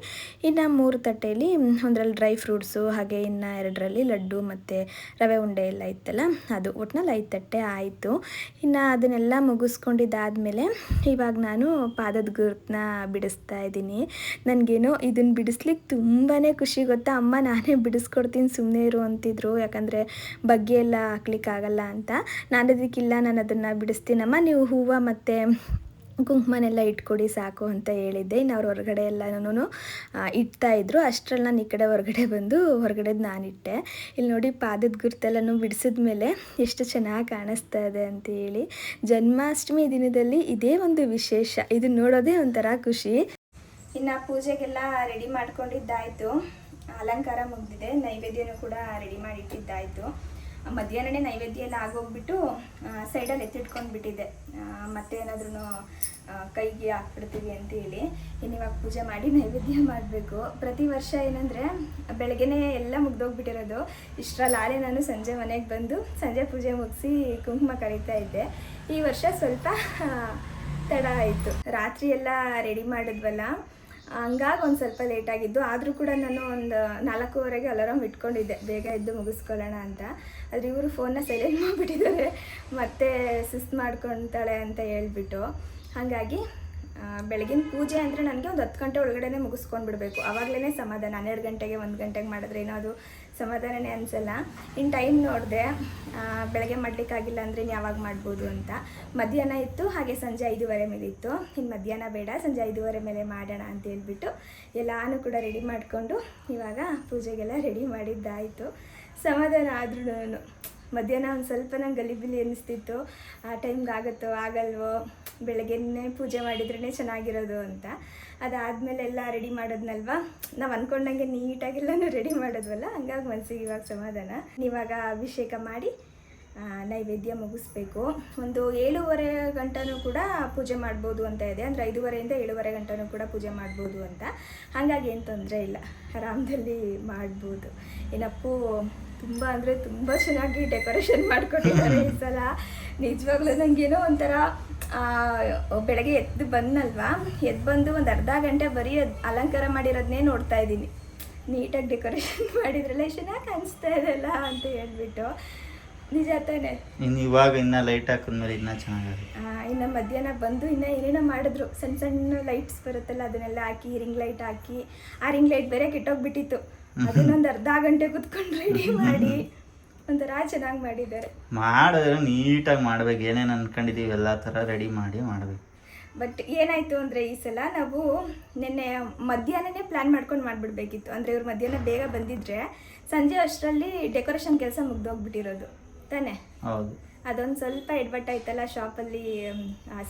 ಇನ್ನು 3 ತಟ್ಟೆಯಲ್ಲಿ ಒಂದರಲ್ಲಿ ಡ್ರೈ ಫ್ರೂಟ್ಸು, ಹಾಗೆ ಇನ್ನು 2ರಲ್ಲಿ ಲಡ್ಡು ಮತ್ತು ರವೆ ಉಂಡೆ ಎಲ್ಲ ಇತ್ತಲ್ಲ ಅದು. ಒಟ್ಟಿನಲ್ಲಿ 5 ತಟ್ಟೆ ಆಯಿತು. ಇನ್ನು ಅದನ್ನೆಲ್ಲ ಮುಗಿಸ್ಕೊಂಡಿದ್ದಾದಮೇಲೆ ಇವಾಗ ನಾನು ಪಾದದ ಗುರುತನ್ನ ಬಿಡಿಸ್ತಾ ಇದ್ದೀನಿ. ನನಗೇನೋ ಇದನ್ನು ಬಿಡಿಸ್ಲಿಕ್ಕೆ ತುಂಬಾ ಖುಷಿ ಗೊತ್ತಾ. ಅಮ್ಮ ನಾನೇ ಬಿಡಿಸ್ಕೊಡ್ತೀನಿ ಸುಮ್ಮನೆ ಇರು ಅಂತಿದ್ರು, ಯಾಕಂದರೆ ಬಗ್ಗೆ ಎಲ್ಲ ಹಾಕ್ಲಿಕ್ಕಾಗಲ್ಲ ಅಂತ. ನಾನು ಅದಕ್ಕಿಲ್ಲ, ನಾನು ಅದನ್ನು ಬಿಡಿಸ್ತೀನಮ್ಮ, ನೀವು ಹೂವು ಮತ್ತು ಕುಂಕುಮನೆಲ್ಲ ಇಟ್ಕೊಡಿ ಸಾಕು ಅಂತ ಹೇಳಿದ್ದೆ. ಇನ್ನು ಅವ್ರು ಹೊರಗಡೆ ಎಲ್ಲನೂ ಇಡ್ತಾಯಿದ್ರು. ಅಷ್ಟರಲ್ಲಿ ನಾನು ಈ ಕಡೆ ಹೊರಗಡೆದು ನಾನಿಟ್ಟೆ. ಇಲ್ಲಿ ನೋಡಿ ಪಾದದ ಗುರುತೆಲ್ಲನೂ ಬಿಡಿಸಿದ್ಮೇಲೆ ಎಷ್ಟು ಚೆನ್ನಾಗಿ ಕಾಣಿಸ್ತಾ ಇದೆ ಅಂತೇಳಿ. ಜನ್ಮಾಷ್ಟಮಿ ದಿನದಲ್ಲಿ ಇದೇ ಒಂದು ವಿಶೇಷ, ಇದು ನೋಡೋದೇ ಒಂಥರ ಖುಷಿ. ಇನ್ನು ಪೂಜೆಗೆಲ್ಲ ರೆಡಿ ಮಾಡ್ಕೊಂಡಿದ್ದಾಯಿತು, ಅಲಂಕಾರ ಮುಗಿದಿದೆ, ನೈವೇದ್ಯನೂ ಕೂಡ ರೆಡಿ ಮಾಡಿಟ್ಟಿದ್ದಾಯಿತು. ಮಧ್ಯಾಹ್ನನೇ ನೈವೇದ್ಯ ಎಲ್ಲ ಆಗೋಗ್ಬಿಟ್ಟು ಸೈಡಲ್ಲಿ ಎತ್ತಿಟ್ಕೊಂಡ್ಬಿಟ್ಟಿದ್ದೆ, ಮತ್ತೇನಾದ್ರೂ ಕೈಗೆ ಹಾಕ್ಬಿಡ್ತೀವಿ ಅಂತೇಳಿ. ಇನ್ನಿವಾಗ ಪೂಜೆ ಮಾಡಿ ನೈವೇದ್ಯ ಮಾಡಬೇಕು. ಪ್ರತಿ ವರ್ಷ ಏನಂದರೆ ಬೆಳಗ್ಗೆನೇ ಎಲ್ಲ ಮುಗ್ದೋಗ್ಬಿಟ್ಟಿರೋದು. ಇಷ್ಟರಲ್ಲಾಳೆ ನಾನು ಸಂಜೆ ಮನೆಗೆ ಬಂದು ಸಂಜೆ ಪೂಜೆ ಮುಗಿಸಿ ಕುಂಕುಮ ಕರೀತಾ ಇದ್ದೆ. ಈ ವರ್ಷ ಸ್ವಲ್ಪ ತಡ ಆಯಿತು. ರಾತ್ರಿ ಎಲ್ಲ ರೆಡಿ ಮಾಡಿದ್ವಲ್ಲ, ಹಂಗಾಗಿ ಒಂದು ಸ್ವಲ್ಪ ಲೇಟಾಗಿದ್ದು. ಆದರೂ ಕೂಡ ನಾನು ಒಂದು 4:15ಗೆ ಅಲಾರಾಮ್ ಇಟ್ಕೊಂಡಿದ್ದೆ, ಬೇಗ ಎದ್ದು ಮುಗಿಸ್ಕೊಳ್ಳೋಣ ಅಂತ. ಆದರೆ ಇವರು ಫೋನ್ನ ಸೈಲೆಂಟ್ ಮಾಡಿಬಿಟ್ಟಿದ್ದಾರೆ, ಮತ್ತೆ ಸುಸ್ತು ಮಾಡ್ಕೊತಾಳೆ ಅಂತ ಹೇಳ್ಬಿಟ್ಟು. ಹಾಗಾಗಿ ಬೆಳಗಿನ ಪೂಜೆ ಅಂದರೆ ನನಗೆ ಒಂದು 10 ಗಂಟೆ ಒಳಗಡೆ ಮುಗಿಸ್ಕೊಂಡು ಬಿಡಬೇಕು. ಆವಾಗಲೇ ಸಮಾಧಾನ. 12 ಗಂಟೆಗೆ 1 ಗಂಟೆಗೆ ಮಾಡಿದ್ರೆ ಏನೋ ಅದು ಸಮಾಧಾನನೇ ಅನಿಸಲ್ಲ. ಇನ್ನು ಟೈಮ್ ನೋಡಿದೆ, ಬೆಳಗ್ಗೆ ಮಾಡಲಿಕ್ಕಾಗಿಲ್ಲ ಅಂದರೆ ಇನ್ನು ಯಾವಾಗ ಮಾಡ್ಬೋದು ಅಂತ. ಮಧ್ಯಾಹ್ನ ಇತ್ತು, ಹಾಗೆ ಸಂಜೆ 5:30 ಮೇಲೆ ಇತ್ತು. ಇನ್ನು ಮಧ್ಯಾಹ್ನ ಬೇಡ, ಸಂಜೆ 5:30 ಮೇಲೆ ಮಾಡೋಣ ಅಂತ ಹೇಳ್ಬಿಟ್ಟು ಎಲ್ಲಾನು ಕೂಡ ರೆಡಿ ಮಾಡಿಕೊಂಡು ಇವಾಗ ಪೂಜೆಗೆಲ್ಲ ರೆಡಿ ಮಾಡಿದ್ದಾಯಿತು. ಸಮಾಧಾನ ಆದ್ರೂ ಮಧ್ಯಾಹ್ನ ಒಂದು ಸ್ವಲ್ಪ ನಂಗೆ ಗಲಿಬಿಲಿ ಅನ್ನಿಸ್ತಿತ್ತು. ಆ ಟೈಮ್ಗೆ ಆಗುತ್ತೋ ಆಗಲ್ವೋ, ಬೆಳಗ್ಗೆನೇ ಪೂಜೆ ಮಾಡಿದ್ರೇ ಚೆನ್ನಾಗಿರೋದು ಅಂತ. ಅದಾದಮೇಲೆ ಎಲ್ಲ ರೆಡಿ ಮಾಡೋದ್ನಲ್ವ, ನಾವು ಅಂದ್ಕೊಂಡಂಗೆ ನೀಟಾಗೆಲ್ಲನೂ ರೆಡಿ ಮಾಡೋದ್ವಲ್ಲ, ಹಂಗಾಗಿ ಮನಸ್ಸಿಗೆ ಇವಾಗ ಸಮಾಧಾನ. ಇವಾಗ ಅಭಿಷೇಕ ಮಾಡಿ ನೈವೇದ್ಯ ಮುಗಿಸ್ಬೇಕು. ಒಂದು 7:30 ಗಂಟೆನೂ ಕೂಡ ಪೂಜೆ ಮಾಡ್ಬೋದು ಅಂತ ಇದೆ. ಅಂದರೆ 5:30 7:30 ಗಂಟೆನೂ ಕೂಡ ಪೂಜೆ ಮಾಡ್ಬೋದು ಅಂತ. ಹಾಗಾಗಿ ಏನು ತೊಂದರೆ ಇಲ್ಲ, ಆರಾಮದಲ್ಲಿ ಮಾಡ್ಬೋದು. ಏನಪ್ಪು ತುಂಬ ಅಂದರೆ ತುಂಬ ಚೆನ್ನಾಗಿ ಡೆಕೋರೇಷನ್ ಮಾಡ್ಕೊಂಡಿದ್ದಾರೆ ಈ ಸಲ. ನಿಜವಾಗ್ಲೂ ನನಗೇನೋ ಒಂಥರ ಬೆಳಗ್ಗೆ ಎದ್ದು ಬಂದು ಒಂದು ಅರ್ಧ ಗಂಟೆ ಬರೀ ಅಲಂಕಾರ ಮಾಡಿರೋದನ್ನೇ ನೋಡ್ತಾ ಇದ್ದೀನಿ. ನೀಟಾಗಿ ಡೆಕೋರೇಷನ್ ಮಾಡಿದ್ರಲ್ಲ ಚೆನ್ನಾಗಿ ಕಾಣಿಸ್ತಾ ಇದೆಲ್ಲ ಅಂತ ಹೇಳ್ಬಿಟ್ಟು. ನಿಜ ತಾನೆ. ಇವಾಗ ಇನ್ನು ಲೈಟ್ ಹಾಕಿದ್ಮೇಲೆ ಇನ್ನೂ ಚೆನ್ನಾಗಿದೆ. ಇನ್ನು ಮಧ್ಯಾಹ್ನ ಬಂದು ಇನ್ನೂ ಏನೇನೋ ಮಾಡಿದ್ರು, ಸಣ್ಣ ಸಣ್ಣ ಲೈಟ್ಸ್ ಬರುತ್ತಲ್ಲ ಅದನ್ನೆಲ್ಲ ಹಾಕಿ, ರಿಂಗ್ ಲೈಟ್ ಹಾಕಿ. ಆ ರಿಂಗ್ ಲೈಟ್ ಬೇರೆ ಕೆಟ್ಟೋಗ್ಬಿಟ್ಟಿತ್ತು. ಅದನ್ನೊಂದು ಅರ್ಧ ಗಂಟೆ ಕುತ್ಕೊಂಡು ರೆಡಿ ಮಾಡಿ ಒಂಥರ ಚೆನ್ನಾಗಿ ಮಾಡಿದ್ದಾರೆ. ಮಾಡಿದ್ರೆ ನೀಟಾಗಿ ಮಾಡ್ಬೇಕು. ಏನೇನು ಅನ್ಕೊಂಡಿದೀವಿ ಎಲ್ಲ ಥರ ರೆಡಿ ಮಾಡಿ ಮಾಡ್ಬೇಕು. ಬಟ್ ಏನಾಯಿತು ಅಂದರೆ ಈ ಸಲ ನಾವು ನಿನ್ನೆ ಮಧ್ಯಾಹ್ನನೇ ಪ್ಲ್ಯಾನ್ ಮಾಡ್ಕೊಂಡು ಮಾಡಿಬಿಡ್ಬೇಕಿತ್ತು. ಅಂದರೆ ಇವ್ರು ಮಧ್ಯಾಹ್ನ ಬೇಗ ಬಂದಿದ್ರೆ ಸಂಜೆ ಅಷ್ಟರಲ್ಲಿ ಡೆಕೋರೇಷನ್ ಕೆಲಸ ಮುಗ್ದೋಗ್ಬಿಟ್ಟಿರೋದು ತಾನೇ. ಹೌದು, ಅದೊಂದು ಸ್ವಲ್ಪ ಎಡ್ಬಟ್ಟಾಯ್ತಲ್ಲ ಶಾಪಲ್ಲಿ,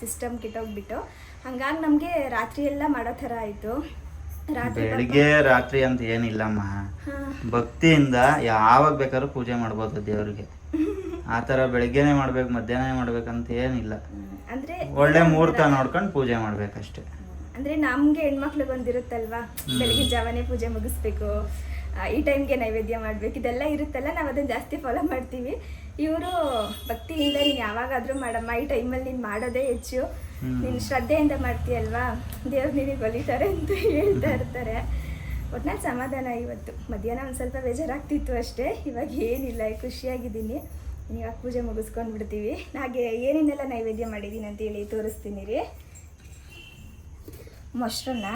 ಸಿಸ್ಟಮ್ ಕಿಟ್ಟೋಗ್ಬಿಟ್ಟು. ಹಂಗಾಗಿ ನಮಗೆ ರಾತ್ರಿ ಎಲ್ಲ ಮಾಡೋ ಥರ ಆಯಿತು. ಬೆಳಿಗ್ಗೆ ರಾತ್ರಿ ಅಂತ ಏನಿಲ್ಲಮ್ಮ, ಭಕ್ತಿಯಿಂದ ಯಾವಾಗ ಬೇಕಾದ್ರೂ ಪೂಜೆ ಮಾಡ್ಬೋದು ದೇವ್ರಿಗೆ. ಆ ಥರ ಬೆಳಿಗ್ಗೆನೆ ಮಾಡ್ಬೇಕು ಮಧ್ಯಾಹ್ನ ಮಾಡ್ಬೇಕಂತ ಏನಿಲ್ಲ. ಅಂದರೆ ಒಳ್ಳೆ ಮುಹೂರ್ತ ನೋಡ್ಕೊಂಡು ಪೂಜೆ ಮಾಡ್ಬೇಕಷ್ಟೇ. ಅಂದರೆ ನಮಗೆ ಹೆಣ್ಮಕ್ಳಿಗೆ ಒಂದಿರುತ್ತಲ್ವಾ, ಬೆಳಗಿನ ಜಾವನೇ ಪೂಜೆ ಮುಗಿಸ್ಬೇಕು, ಈ ಟೈಮ್ಗೆ ನೈವೇದ್ಯ ಮಾಡಬೇಕು, ಇದೆಲ್ಲ ಇರುತ್ತಲ್ಲ, ನಾವು ಅದನ್ನು ಜಾಸ್ತಿ ಫಾಲೋ ಮಾಡ್ತೀವಿ. ಇವರು ಭಕ್ತಿಯಿಂದ ನೀನು ಯಾವಾಗಾದರೂ ಮಾಡಮ್ಮ, ಈ ಟೈಮಲ್ಲಿ ನೀನು ಮಾಡೋದೇ ಹೆಚ್ಚು, ನೀನು ಶ್ರದ್ಧೆಯಿಂದ ಮಾಡ್ತೀಯಲ್ವಾ, ದೇವ್ರು ನಿನಗೆ ಒಲಿತಾರೆ ಅಂತ ಹೇಳ್ತಾ ಇರ್ತಾರೆ. ಒಟ್ನಲ್ಲಿ ಸಮಾಧಾನ. ಇವತ್ತು ಮಧ್ಯಾಹ್ನ ಒಂದು ಸ್ವಲ್ಪ ಬೇಜಾರಾಗ್ತಿತ್ತು ಅಷ್ಟೇ, ಇವಾಗ ಏನಿಲ್ಲ, ಖುಷಿಯಾಗಿದ್ದೀನಿ. ಇವಾಗ ಪೂಜೆ ಮುಗಿಸ್ಕೊಂಡು ಬಿಡ್ತೀವಿ. ಹಾಗೆ ಏನೇನೆಲ್ಲ ನೈವೇದ್ಯ ಮಾಡಿದ್ದೀನಿ ಅಂತೇಳಿ ತೋರಿಸ್ತೀನಿ ರೀ. ಮೊಸರನ್ನ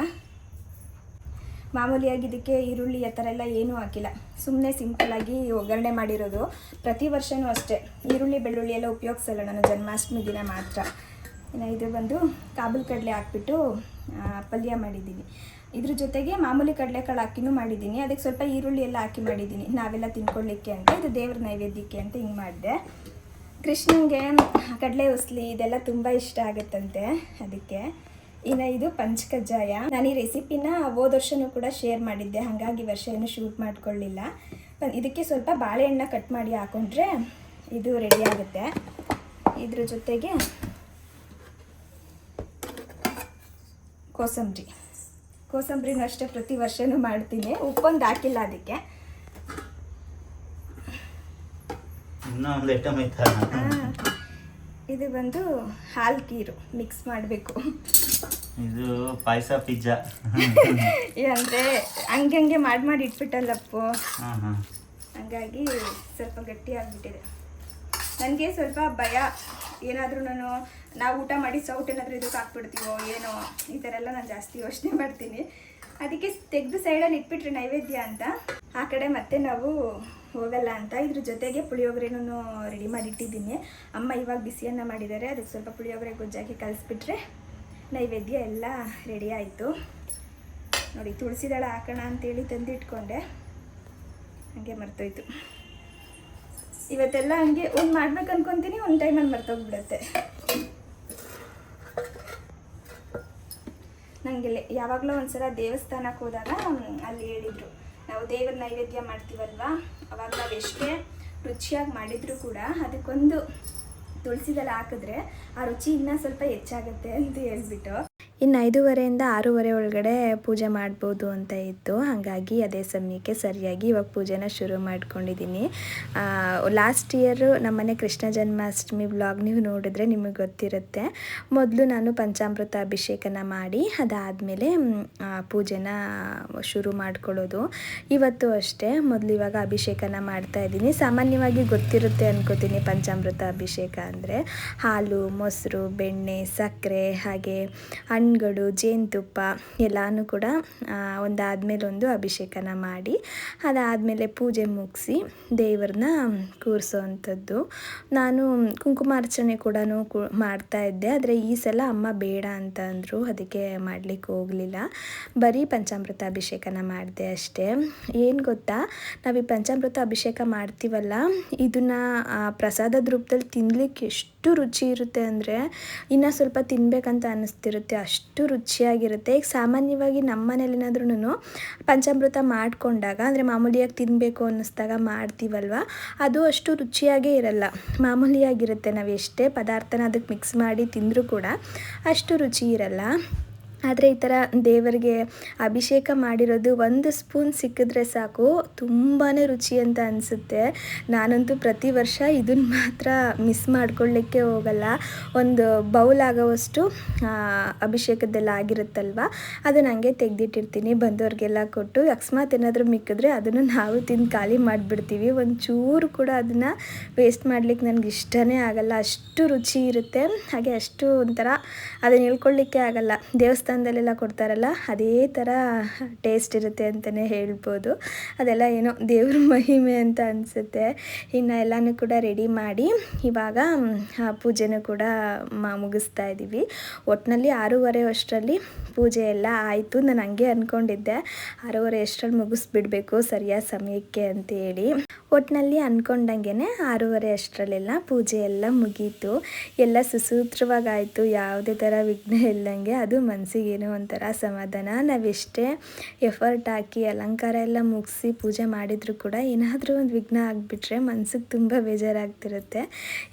ಮಾಮೂಲಿಯಾಗಿ ಇದಕ್ಕೆ ಈರುಳ್ಳಿ ಆ ಥರ ಎಲ್ಲ ಏನೂ ಹಾಕಿಲ್ಲ, ಸುಮ್ಮನೆ ಸಿಂಪಲ್ಲಾಗಿ ಒಗ್ಗರಣೆ ಮಾಡಿರೋದು. ಪ್ರತಿ ವರ್ಷವೂ ಅಷ್ಟೇ ಈರುಳ್ಳಿ ಬೆಳ್ಳುಳ್ಳಿ ಎಲ್ಲ ಉಪಯೋಗಿಸಲ್ಲ ನಾನು, ಜನ್ಮಾಷ್ಟಮಿ ದಿನ ಮಾತ್ರ. ಇನ್ನು ಇದು ಬಂದು ಕಾಬೂಲ್ ಕಡಲೆ ಹಾಕ್ಬಿಟ್ಟು ಪಲ್ಯ ಮಾಡಿದ್ದೀನಿ. ಇದ್ರ ಜೊತೆಗೆ ಮಾಮೂಲಿ ಕಡಲೆಕಾಳು ಹಾಕಿನೂ ಮಾಡಿದ್ದೀನಿ. ಅದಕ್ಕೆ ಸ್ವಲ್ಪ ಈರುಳ್ಳಿ ಎಲ್ಲ ಹಾಕಿ ಮಾಡಿದ್ದೀನಿ, ನಾವೆಲ್ಲ ತಿನ್ಕೊಳ್ಳಿಕ್ಕೆ ಅಂತ. ಇದು ದೇವ್ರ ನೈವೇದ್ಯಕ್ಕೆ ಅಂತ ಹಿಂಗೆ ಮಾಡಿದೆ. ಕೃಷ್ಣನಿಗೆ ಕಡಲೆ ಉಸ್ಲಿ ಇದೆಲ್ಲ ತುಂಬ ಇಷ್ಟ ಆಗುತ್ತಂತೆ, ಅದಕ್ಕೆ. ಇನ್ನು ಇದು ಪಂಚಕಜ್ಜಾಯ. ನಾನು ಈ ರೆಸಿಪಿನ ಹೋದ ವರ್ಷವೂ ಕೂಡ ಶೇರ್ ಮಾಡಿದ್ದೆ, ಹಾಗಾಗಿ ವರ್ಷ ಏನು ಶೂಟ್ ಮಾಡ್ಕೊಳ್ಳಿಲ್ಲ. ಇದಕ್ಕೆ ಸ್ವಲ್ಪ ಬಾಳೆಹಣ್ಣು ಕಟ್ ಮಾಡಿ ಹಾಕೊಂಡ್ರೆ ಇದು ರೆಡಿ ಆಗುತ್ತೆ. ಇದ್ರ ಜೊತೆಗೆ ಕೋಸಂಬರಿನೂ ಅಷ್ಟೇ ಪ್ರತಿ ವರ್ಷವೂ ಮಾಡ್ತೀನಿ. ಉಪ್ಪೊಂದು ಹಾಕಿಲ್ಲ ಅದಕ್ಕೆ. ಇದು ಬಂದು ಹಾಲು ಕೀರು ಮಿಕ್ಸ್ ಮಾಡಬೇಕು. ಇದು ಪಾಯಸ ಪಿಜ್ಜಾ ಅಂದರೆ ಹಂಗೆ ಮಾಡಿ ಇಟ್ಬಿಟ್ಟಲ್ಲಪ್ಪು, ಹಂಗಾಗಿ ಸ್ವಲ್ಪ ಗಟ್ಟಿ ಆಗಿಬಿಟ್ಟಿದೆ. ನನಗೆ ಸ್ವಲ್ಪ ಭಯ, ಏನಾದರೂ ನಾವು ಊಟ ಮಾಡಿ ಸೌಟ್ ಏನಾದರೂ ಇದಕ್ಕೆ ಹಾಕ್ಬಿಡ್ತೀವೋ ಏನೋ, ಈ ಥರ ಎಲ್ಲ ನಾನು ಜಾಸ್ತಿ ಯೋಚನೆ ಮಾಡ್ತೀನಿ. ಅದಕ್ಕೆ ತೆಗೆದು ಸೈಡಲ್ಲಿ ಇಟ್ಬಿಟ್ರೆ ನೈವೇದ್ಯ ಅಂತ, ಆ ಕಡೆ ಮತ್ತೆ ನಾವು ಹೋಗಲ್ಲ ಅಂತ. ಇದ್ರ ಜೊತೆಗೆ ಪುಳಿಯೋಗರೆನೂ ರೆಡಿ ಮಾಡಿಟ್ಟಿದ್ದೀನಿ. ಅಮ್ಮ ಇವಾಗ ಬಿಸಿಯನ್ನು ಮಾಡಿದ್ದಾರೆ, ಅದಕ್ಕೆ ಸ್ವಲ್ಪ ಪುಳಿಯೋಗರೆ ಗೊಜ್ಜಾಕಿ ಕಲಿಸ್ಬಿಟ್ರೆ ನೈವೇದ್ಯ ಎಲ್ಲ ರೆಡಿ ಆಯಿತು. ನೋಡಿ, ತುಳಸಿ ದಳ ಹಾಕೋಣ ಅಂತೇಳಿ ತಂದಿಟ್ಕೊಂಡೆ, ಹಾಗೆ ಮರ್ತೋಯ್ತು. ಇವತ್ತೆಲ್ಲ ಹಂಗೆ ಒಂದು ಮಾಡ್ಬೇಕು ಅನ್ಕೊತೀನಿ, ಒಂದು ಟೈಮಲ್ಲಿ ಮರ್ತೋಗ್ಬಿಡುತ್ತೆ. ನನಗೆ ಯಾವಾಗಲೂ ಒಂದ್ಸಲ ದೇವಸ್ಥಾನಕ್ಕೆ ಹೋದಾಗ ಅಲ್ಲಿ ಹೇಳಿದರು, ನಾವು ದೇವರ ನೈವೇದ್ಯ ಮಾಡ್ತೀವಲ್ವ, ಅವಾಗ ನಾವು ಎಷ್ಟೇ ರುಚಿಯಾಗಿ ಮಾಡಿದರೂ ಕೂಡ ಅದಕ್ಕೊಂದು ತುಳಸಿದೆಲ್ಲ ಹಾಕಿದ್ರೆ ಆ ರುಚಿ ಇನ್ನೂ ಸ್ವಲ್ಪ ಹೆಚ್ಚಾಗುತ್ತೆ ಅಂತ ಹೇಳ್ಬಿಟ್ಟು. ಇನ್ನು 5:30 6:30 ಒಳಗಡೆ ಪೂಜೆ ಮಾಡ್ಬೋದು ಅಂತ ಇತ್ತು. ಹಾಗಾಗಿ ಅದೇ ಸಮಯಕ್ಕೆ ಸರಿಯಾಗಿ ಇವಾಗ ಪೂಜೆನ ಶುರು ಮಾಡ್ಕೊಂಡಿದ್ದೀನಿ. ಲಾಸ್ಟ್ ಇಯರು ನಮ್ಮನೆ ಕೃಷ್ಣ ಜನ್ಮಾಷ್ಟಮಿ ವ್ಲಾಗ್ ನೀವು ನೋಡಿದ್ರೆ ನಿಮಗೆ ಗೊತ್ತಿರುತ್ತೆ. ಮೊದಲು ನಾನು ಪಂಚಾಮೃತ ಅಭಿಷೇಕನ ಮಾಡಿ ಅದಾದಮೇಲೆ ಪೂಜೆನ ಶುರು ಮಾಡ್ಕೊಳ್ಳೋದು. ಇವತ್ತು ಅಷ್ಟೇ, ಮೊದಲು ಇವಾಗ ಅಭಿಷೇಕನ ಮಾಡ್ತಾಯಿದ್ದೀನಿ. ಸಾಮಾನ್ಯವಾಗಿ ಗೊತ್ತಿರುತ್ತೆ ಅನ್ಕೋತೀನಿ ಪಂಚಾಮೃತ ಅಭಿಷೇಕ ಅಂದರೆ ಹಾಲು, ಮೊಸರು, ಬೆಣ್ಣೆ, ಸಕ್ಕರೆ, ಹಾಗೆ ಹಣ್ಣು, ಹಣ್ಣುಗಳು, ಜೇನುತುಪ್ಪ ಎಲ್ಲನೂ ಕೂಡ ಒಂದಾದ್ಮೇಲೆ ಒಂದು ಅಭಿಷೇಕನ ಮಾಡಿ ಅದಾದಮೇಲೆ ಪೂಜೆ ಮುಗಿಸಿ ದೇವ್ರನ್ನ ಕೂರಿಸೋವಂಥದ್ದು. ನಾನು ಕುಂಕುಮಾರ್ಚನೆ ಕೂಡ ಮಾಡ್ತಾಯಿದ್ದೆ, ಆದರೆ ಈ ಸಲ ಅಮ್ಮ ಬೇಡ ಅಂತ ಅಂದರು, ಅದಕ್ಕೆ ಮಾಡಲಿಕ್ಕೆ ಹೋಗಲಿಲ್ಲ. ಬರೀ ಪಂಚಾಮೃತ ಅಭಿಷೇಕನ ಮಾಡಿದೆ ಅಷ್ಟೇ. ಏನು ಗೊತ್ತಾ, ನಾವು ಈ ಪಂಚಾಮೃತ ಅಭಿಷೇಕ ಮಾಡ್ತೀವಲ್ಲ, ಇದನ್ನು ಪ್ರಸಾದದ ರೂಪದಲ್ಲಿ ತಿನ್ನಲಿಕ್ಕೆ ಎಷ್ಟು ರುಚಿ ಇರುತ್ತೆ ಅಂದರೆ ಇನ್ನೂ ಸ್ವಲ್ಪ ತಿನ್ನಬೇಕಂತ ಅನ್ನಿಸ್ತಿರುತ್ತೆ, ಅಷ್ಟು ರುಚಿಯಾಗಿರುತ್ತೆ. ಈಗ ಸಾಮಾನ್ಯವಾಗಿ ನಮ್ಮ ಮನೇಲಿನಾದ್ರೂ ಪಂಚಾಮೃತ ಮಾಡಿಕೊಂಡಾಗ ಅಂದರೆ ಮಾಮೂಲಿಯಾಗಿ ತಿನ್ನಬೇಕು ಅನ್ನಿಸ್ದಾಗ ಮಾಡ್ತೀವಲ್ವ, ಅದು ಅಷ್ಟು ರುಚಿಯಾಗೇ ಇರಲ್ಲ, ಮಾಮೂಲಿಯಾಗಿರುತ್ತೆ. ನಾವು ಎಷ್ಟೇ ಪದಾರ್ಥನ ಅದಕ್ಕೆ ಮಿಕ್ಸ್ ಮಾಡಿ ತಿಂದರೂ ಕೂಡ ಅಷ್ಟು ರುಚಿ ಇರಲ್ಲ. ಆದರೆ ಈ ಥರ ದೇವರಿಗೆ ಅಭಿಷೇಕ ಮಾಡಿರೋದು 1 ಸ್ಪೂನ್ ಸಿಕ್ಕಿದ್ರೆ ಸಾಕು, ತುಂಬಾ ರುಚಿ ಅಂತ ಅನಿಸುತ್ತೆ. ನಾನಂತೂ ಪ್ರತಿ ವರ್ಷ ಇದನ್ನು ಮಾತ್ರ ಮಿಸ್ ಮಾಡ್ಕೊಳ್ಳಿಕ್ಕೆ ಹೋಗಲ್ಲ. ಒಂದು ಬೌಲ್ ಆಗೋವಷ್ಟು ಅಭಿಷೇಕದ್ದೆಲ್ಲ ಆಗಿರುತ್ತಲ್ವ, ಅದನ್ನು ಹಂಗೆ ತೆಗೆದಿಟ್ಟಿರ್ತೀನಿ, ಬಂದವ್ರಿಗೆಲ್ಲ ಕೊಟ್ಟು ಅಕಸ್ಮಾತ್ ಏನಾದರೂ ಮಿಕ್ಕಿದ್ರೆ ಅದನ್ನು ನಾವು ತಿಂದು ಖಾಲಿ ಮಾಡಿಬಿಡ್ತೀವಿ. ಒಂಚೂರು ಕೂಡ ಅದನ್ನು ವೇಸ್ಟ್ ಮಾಡಲಿಕ್ಕೆ ನನಗೆ ಇಷ್ಟನೇ ಆಗಲ್ಲ, ಅಷ್ಟು ರುಚಿ ಇರುತ್ತೆ. ಹಾಗೆ ಅಷ್ಟು ಒಂಥರ ಅದನ್ನು ಹೇಳ್ಕೊಳ್ಳಿಕ್ಕೆ ಆಗಲ್ಲ. ದೇವಸ್ಥಾನದಲ್ಲೆಲ್ಲ ಕೊಡ್ತಾರಲ್ಲ ಅದೇ ಥರ ಟೇಸ್ಟ್ ಇರುತ್ತೆ ಅಂತಲೇ ಹೇಳ್ಬೋದು. ಅದೆಲ್ಲ ಏನೋ ದೇವ್ರ ಮಹಿಮೆ ಅಂತ ಅನಿಸುತ್ತೆ. ಇನ್ನು ಎಲ್ಲನೂ ಕೂಡ ರೆಡಿ ಮಾಡಿ ಇವಾಗ ಪೂಜೆನೂ ಕೂಡ ಮುಗಿಸ್ತಾ ಇದ್ದೀವಿ. ಒಟ್ಟಿನಲ್ಲಿ 6:30 ಅಷ್ಟರಲ್ಲಿ ಪೂಜೆ ಎಲ್ಲ ಆಯಿತು. ನಾನು ಹಂಗೆ ಅಂದ್ಕೊಂಡಿದ್ದೆ 6:30 ಅಷ್ಟರಲ್ಲಿ ಮುಗಿಸ್ಬಿಡ್ಬೇಕು ಸರಿಯಾದ ಸಮಯಕ್ಕೆ ಅಂತೇಳಿ. ಒಟ್ಟಿನಲ್ಲಿ ಅಂದ್ಕೊಂಡಂಗೆ 6:30 ಅಷ್ಟರಲ್ಲೆಲ್ಲ ಪೂಜೆ ಎಲ್ಲ ಮುಗೀತು. ಎಲ್ಲ ಸುಸೂತ್ರವಾಗಾಯಿತು, ಯಾವುದೇ ಥರ ವಿಘ್ನ ಇಲ್ಲದಂಗೆ. ಅದು ಮನಸ್ಸಿಗೇನೋ ಒಂಥರ ಸಮಾಧಾನ. ನಾವೆಷ್ಟೇ ಎಫರ್ಟ್ ಹಾಕಿ ಅಲಂಕಾರ ಎಲ್ಲ ಮುಗಿಸಿ ಪೂಜೆ ಮಾಡಿದರೂ ಕೂಡ ಏನಾದರೂ ಒಂದು ವಿಘ್ನ ಆಗಿಬಿಟ್ರೆ ಮನಸ್ಸಿಗೆ ತುಂಬ ಬೇಜಾರಾಗ್ತಿರುತ್ತೆ.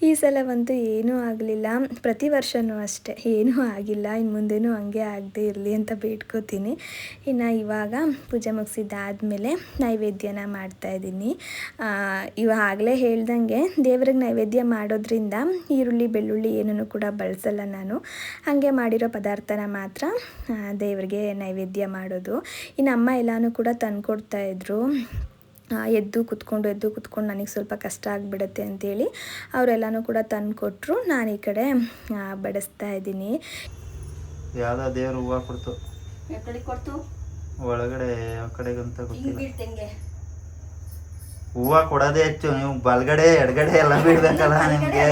ಈ ಸಲವಂತೂ ಏನೂ ಆಗಲಿಲ್ಲ, ಪ್ರತಿ ವರ್ಷವೂ ಅಷ್ಟೇ ಏನೂ ಆಗಿಲ್ಲ. ಇನ್ನು ಮುಂದೇನೂ ಹಂಗೆ ಆಗದೆ ಇರಲಿ ಅಂತ ಬೇಡ್ಕೋತೀನಿ. ಇನ್ನು ಇವಾಗ ಪೂಜೆ ಮುಗಿಸಿದ್ದಾದಮೇಲೆ ನೈವೇದ್ಯನ ಮಾಡ್ತಾಯಿದ್ದೀನಿ. ಇವಾಗಲೇ ಹೇಳ್ದಂಗೆ ದೇವ್ರಿಗೆ ನೈವೇದ್ಯ ಮಾಡೋದ್ರಿಂದ ಈರುಳ್ಳಿ ಬೆಳ್ಳುಳ್ಳಿ ಏನೂ ಕೂಡ ಬಳಸಲ್ಲ ನಾನು. ಹಾಗೆ ಮಾಡಿರೋ ಪದಾರ್ಥನ ಮಾತ್ರ ದೇವರಿಗೆ ನೈವೇದ್ಯ ಮಾಡೋದು. ಇನ್ನು ಅಮ್ಮ ಎಲ್ಲನೂ ಕೂಡ ತಂದುಕೊಡ್ತಾಯಿದ್ರು. ಎದ್ದು ಕುತ್ಕೊಂಡು ನನಗೆ ಸ್ವಲ್ಪ ಕಷ್ಟ ಆಗಿಬಿಡುತ್ತೆ ಅಂಥೇಳಿ ಅವರೆಲ್ಲನೂ ಕೂಡ ತಂದು ಕೊಟ್ಟರು. ನಾನು ಈ ಕಡೆ ಬಡಿಸ್ತಾ ಇದ್ದೀನಿ. ಯಾವುದೋ ದೇವ್ರ ಹೂವು ಕೊಡ್ತು, ಒಳಗಡೆ ಆ ಕಡೆಗಂತ ಗೊತ್ತಿಲ್ಲ. ಹೂವು ಕೊಡೋದೇ ಹೆಚ್ಚು, ನೀವು ಬಲ್ಗಡೆ ಎಡಗಡೆ ಎಲ್ಲ ಬೀಳ್ಬೇಕಲ್ಲ ನಿಮಗೆ.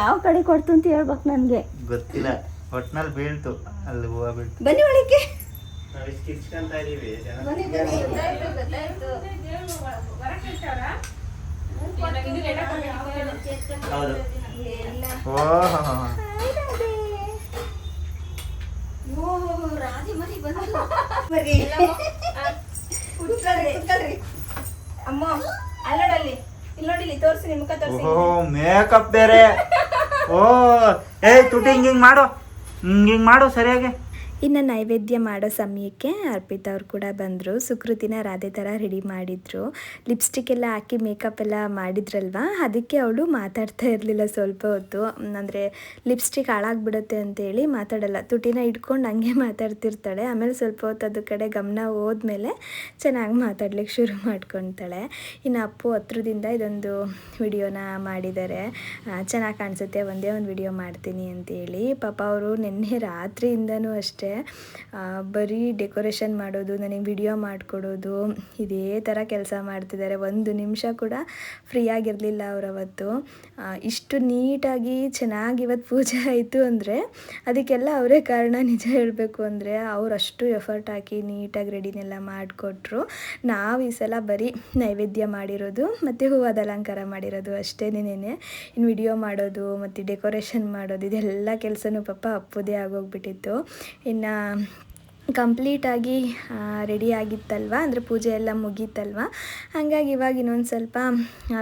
ಯಾವ ಕಡೆ ಕೊಡ್ತು ಅಂತ ಹೇಳ್ಬೇಕು ನನಗೆ ಗೊತ್ತಿಲ್ಲ, ಒಟ್ನಲ್ಲಿ ಬೀಳ್ತು, ಅಲ್ಲಿ ಹೂವು ಬೀಳ್ತು. ಬನ್ನಿ ಒಳಗೆ. ಅಮ್ಮ ಅಲ್ಲೋಡಲ್ಲಿ, ಇಲ್ಲಿ ನೋಡಿಲಿ, ತೋರಿಸಿ ನಿಮ್ಮ ಮುಖ ತೋರಿಸಿ. ಓಹೋ ಮೇಕಪ್ ಬೇರೆ. ಓ ತುಟಿ ಹಿಂಗ್ ಮಾಡು, ಹಿಂಗ್ ಮಾಡು ಸರಿಯಾಗಿ. ಇನ್ನು ನೈವೇದ್ಯ ಮಾಡೋ ಸಮಯಕ್ಕೆ ಅರ್ಪಿತಾ ಅವ್ರು ಕೂಡ ಬಂದರು. ಸುಕೃತಿನ ರಾಧೆ ಥರ ರೆಡಿ ಮಾಡಿದರು. ಲಿಪ್ಸ್ಟಿಕ್ ಎಲ್ಲ ಹಾಕಿ ಮೇಕಪ್ ಎಲ್ಲ ಮಾಡಿದ್ರಲ್ವ, ಅದಕ್ಕೆ ಅವಳು ಮಾತಾಡ್ತಾ ಇರಲಿಲ್ಲ ಸ್ವಲ್ಪ ಹೊತ್ತು. ಅಂದರೆ ಲಿಪ್ಸ್ಟಿಕ್ ಹಾಳಾಗ್ಬಿಡುತ್ತೆ ಅಂತೇಳಿ ಮಾತಾಡಲ್ಲ, ತುಟಿನ ಇಟ್ಕೊಂಡು ಹಂಗೆ ಮಾತಾಡ್ತಿರ್ತಾಳೆ. ಆಮೇಲೆ ಸ್ವಲ್ಪ ಹೊತ್ತು ಅದ್ರ ಕಡೆ ಗಮನ ಹೋದ್ಮೇಲೆ ಚೆನ್ನಾಗಿ ಮಾತಾಡ್ಲಿಕ್ಕೆ ಶುರು ಮಾಡ್ಕೊತಾಳೆ. ಇನ್ನು ಅಪ್ಪು ಹತ್ರದಿಂದ ಇದೊಂದು ವಿಡಿಯೋನ ಮಾಡಿದ್ದಾರೆ, ಚೆನ್ನಾಗಿ ಕಾಣಿಸುತ್ತೆ, ಒಂದೇ ಒಂದು ವಿಡಿಯೋ ಮಾಡ್ತೀನಿ ಅಂತೇಳಿ. ಪಾಪ ಅವರು ನಿನ್ನೆ ರಾತ್ರಿಯಿಂದನೂ ಅಷ್ಟೇ ಬರೀ ಡೆಕೋರೇಷನ್ ಮಾಡೋದು, ನನಗೆ ವಿಡಿಯೋ ಮಾಡಿಕೊಡೋದು, ಇದೇ ಥರ ಕೆಲಸ ಮಾಡ್ತಿದ್ದಾರೆ. 1 ನಿಮಿಷ ಕೂಡ ಫ್ರೀ ಆಗಿರಲಿಲ್ಲ ಅವ್ರು ಅವತ್ತು. ಇಷ್ಟು ನೀಟಾಗಿ ಚೆನ್ನಾಗಿ ಇವತ್ತು ಪೂಜೆ ಆಯಿತು ಅಂದರೆ ಅದಕ್ಕೆಲ್ಲ ಅವರೇ ಕಾರಣ. ನಿಜ ಹೇಳಬೇಕು ಅಂದರೆ ಅವ್ರು ಅಷ್ಟು ಎಫರ್ಟ್ ಹಾಕಿ ನೀಟಾಗಿ ರೆಡಿನೆಲ್ಲ ಮಾಡಿಕೊಟ್ರು. ನಾವು ಈ ಸಲ ಬರೀ ನೈವೇದ್ಯ ಮಾಡಿರೋದು ಮತ್ತು ಹೂವದ ಅಲಂಕಾರ ಮಾಡಿರೋದು ಅಷ್ಟೇ. ಇನ್ನು ವಿಡಿಯೋ ಮಾಡೋದು ಮತ್ತು ಡೆಕೋರೇಷನ್ ಮಾಡೋದು ಇದೆಲ್ಲ ಕೆಲಸನೂ ಪಾಪ ಅಪ್ಪುದೇ ಆಗೋಗ್ಬಿಟ್ಟಿತ್ತು. ಇನ್ನು ಕಂಪ್ಲೀಟಾಗಿ ರೆಡಿ ಆಗಿತ್ತಲ್ವ, ಅಂದರೆ ಪೂಜೆ ಎಲ್ಲ ಮುಗೀತಲ್ವ, ಹಾಗಾಗಿ ಇವಾಗ ಇನ್ನೊಂದು ಸ್ವಲ್ಪ